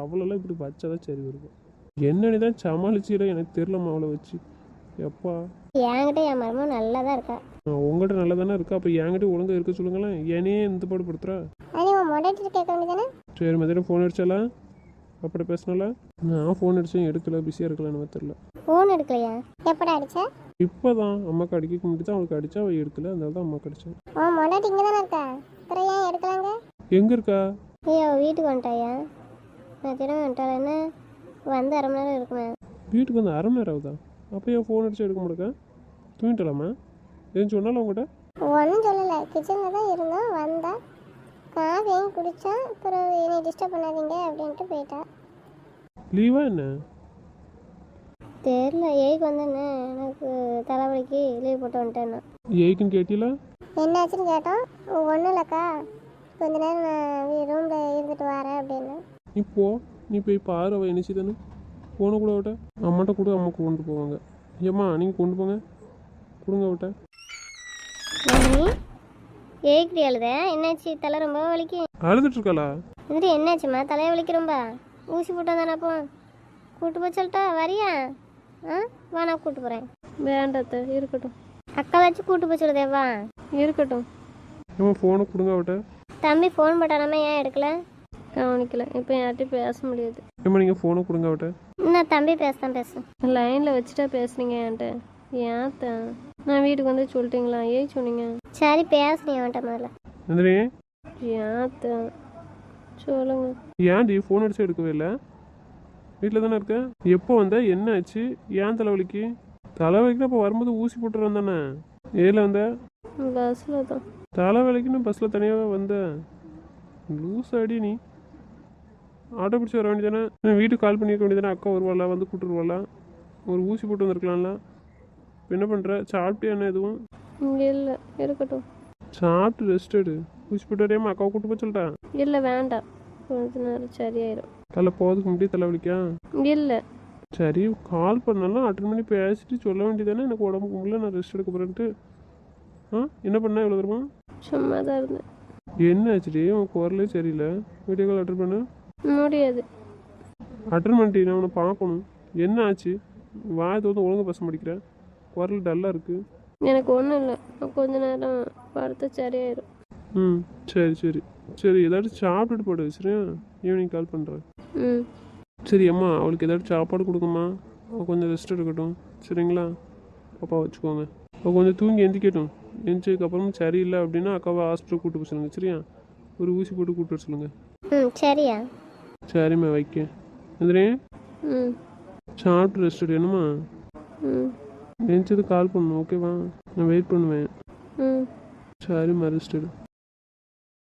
அவளெல்லாம் இப்படி வச்சாதான் சரி வருவோம். என்னன்னு தான் சமாளிச்சிட எனக்கு தெரியலம்மா அவளை வச்சு. எப்பா என்கிட்ட என் மருமக நல்லா தான் இருக்கா. உங்கள்கிட்ட நல்லா தானே இருக்கா. அப்போ என்கிட்ட ஒழுங்காக இருக்க சொல்லுங்களேன். ஏனே இந்த பாடு படுத்துறா. அது உன் மொண்டாட்டி கேட்க வேண்டியதானே? சரி மதியம் ஃபோன் அடிச்சாலா? அப்படி பேசினால நான் ஃபோன் அடித்தேன் எடுக்கல, பிஸியாக இருக்கலான்னு தெரில. ஃபோன் எடுக்கலையா? எப்படா அடிச்சா? இப்போ தான் அம்மாவுக்கு அடிக்க முடியுது தான். அவளுக்கு அடித்தா அவள் எடுக்கல, அதனால தான் அம்மாவுக்கு அடித்தேன். உன் மொண்டாட்டி இங்கே தானே இருக்கா, அப்புறம் ஏன் எடுக்கலாங்க? எங்கே இருக்கா? ஐயோ வீட்டுக்கு வந்துட்டாயா? நான் திரும்ப வந்துட்டால என்ன வந்து 1/2 மணி நேரம் இருக்குமே. வீட்டுக்கு வந்து 1/2 மணி நேரம் ஆகுதா? அப்போ ஏன் ஃபோன் அடிச்சு எடுக்க முடியல? தூங்கிட்டலாமா? எதுவும் சொன்னாலும் உங்கள்கிட்ட? ஒன்றும் சொல்லலை, கிச்சனில் தான் இருந்தோம். வந்தா காஃபியும் குடித்தா, அப்புறம் என்னை டிஸ்டர்ப் பண்ணாதீங்க அப்படின்ட்டு போயிட்டா. லீவா என்ன? தெரில ஏய்க்கு வந்தேன்னு எனக்கு தலைவலிக்கு லீவ் போட்டு வந்துட்டேன்னா. ஏய்க்குன்னு கேட்டீங்களா? என்னாச்சுன்னு கேட்டோம். ஒன்றும் இல்லைக்கா, கொஞ்ச நேரம் நான் ரூமில் இருந்துட்டு வரேன் அப்படின்னு. இப்போ நீ போய் பாரு அவள் என்ன செய்தானு. ஃபோனை கூட விட்ட அம்மாட்ட கூட அம்மா கொண்டு போவாங்க. ஏம்மா நீங்கள் கொண்டு போங்க, கொடுங்க விட்ட. ஏய்க்கு அழுத? என்னாச்சு? தலை ரொம்ப வலிக்கு? அழுதுட்டு இருக்காளா? வந்துட்டு என்னாச்சும்மா? தலையை வலிக்கு ரொம்ப? ஊசி போட்டு வந்தானே. அப்போ கூட்டு போய் சொல்லிட்டா வரியா? வா நான் கூட்டு போகிறேன். வேண்டாத்த இருக்கட்டும். அக்கா வச்சு கூட்டு போய் சொல்லுதேவா? இருக்கட்டும். ஏம்மா ஃபோனை கொடுங்க விட்ட. தம்பி ஃபோன் போட்டானாமா, ஏன் எடுக்கல? கவனிக்கல. இப்போ யார்ட்டையும் பேச முடியாது. ஏம்மா நீங்கள் ஃபோனை கொடுங்க விட்ட. நான் தம்பி பேசுதான் பேசும். லைனில் வச்சுட்டா பேசுனீங்க என்கிட்ட. ஏன்த்த நான் வீட்டுக்கு வந்து சொல்லிட்டீங்களா? ஏன் சொன்னீங்க? சரி பேசுனீ அவன்கிட்ட முதல்ல. நந்தினி ஏன்த்த சொல்லுங்க. ஏன்டி ஃபோன் அடிச்சு எடுக்கவே இல்லை? வீட்டில் தானே இருக்க. எப்போ வந்த? என்ன ஆச்சு? ஏன் தலைவலிக்கு? தலைவலிக்குன்னு அப்போ வரும்போது ஊசி போட்டுட்டு வந்தானே. ஏதில் வந்த? பஸ்ஸில் தான். தலைவலிக்குன்னு பஸ்ஸில் தனியாக வந்த? லூஸ் அடி நீ. ஆட்டோ பிடிச்சி வர வேண்டியதானே? வீட்டுக்கு கால் பண்ணியிருக்க வேண்டியதானே? அக்கா வருவாளா, வந்து கூப்பிட்டுருவாளா? ஒரு ஊசி போட்டு வந்திருக்கலாம்ல. இப்போ என்ன பண்ணுற? சாப்பிட்டு என்ன எதுவும்? இல்லை இருக்கட்டும். சாப்பிட்டு ரெஸ்ட் எடு. ஊசி போட்டு வரையாமல் அக்காவை கூப்பிட்டு போய் சொல்லிட்டா? இல்லை வேண்டாம், கொஞ்ச நேரம் சரியாயிடும். காலைல போகிறதுக்கு முன்னாடி தலைவலிக்கா? இல்லை சரி கால் பண்ணாலும் அட்டன் பண்ணி பேசிட்டு சொல்ல வேண்டியதானே எனக்கு உடம்புக்கு முடியல நான் ரெஸ்ட் எடுக்க போகிறேன்ட்டு. என்ன பண்ண இவ்வளோ தூரமா? சும்மா தான் இருந்தேன். என்ன ஆச்சுடி உன் குரலே சரியில்லை. வீடியோ கால் அட்டன் பண்ண முடியாது. அட்டன் பண்ணிட்டு நான் உன்னை பார்க்கணும். என்ன ஆச்சு? வாயை தோற்று ஒழுங்காக பேச மாட்டேங்கிறேன். குரல் டல்லாக இருக்குது. எனக்கு ஒன்றும் இல்லை, கொஞ்ச நேரம் படுத்து சரியாயிடும். ம் சரி சரி சரி ஏதாச்சும் சாப்பிட்டுட்டு போடு சரியா? ஈவினிங் கால் பண்ணுறேன். ம் சரி அம்மா அவளுக்கு ஏதாச்சும் சாப்பாடு கொடுக்குமா? அவள் கொஞ்சம் ரெஸ்ட் எடுக்கட்டும் சரிங்களா? பாப்பா வச்சுக்கோங்க. அவள் கொஞ்சம் தூங்கி எந்திக்கட்டும். எந்திரிச்சதுக்கப்புறம் சரியில்லை அப்படின்னா அக்காவை ஹாஸ்பிட்டல் கூப்பிட்டு போக சொல்லுங்கள் சரியா? ஒரு ஊசி போட்டு கூப்பிட்டு வர சொல்லுங்கள். சரியா? சரிம்மா வைக்க. எந்திரே ம் சாப்பிட்டு ரெஸ்ட் எடு என்னம்மா? ம் எந்திரிச்சது கால் பண்ணணும் ஓகேவா? நான் வெயிட் பண்ணுவேன். ம் சரிம்மா ரெஸ்ட் எடு.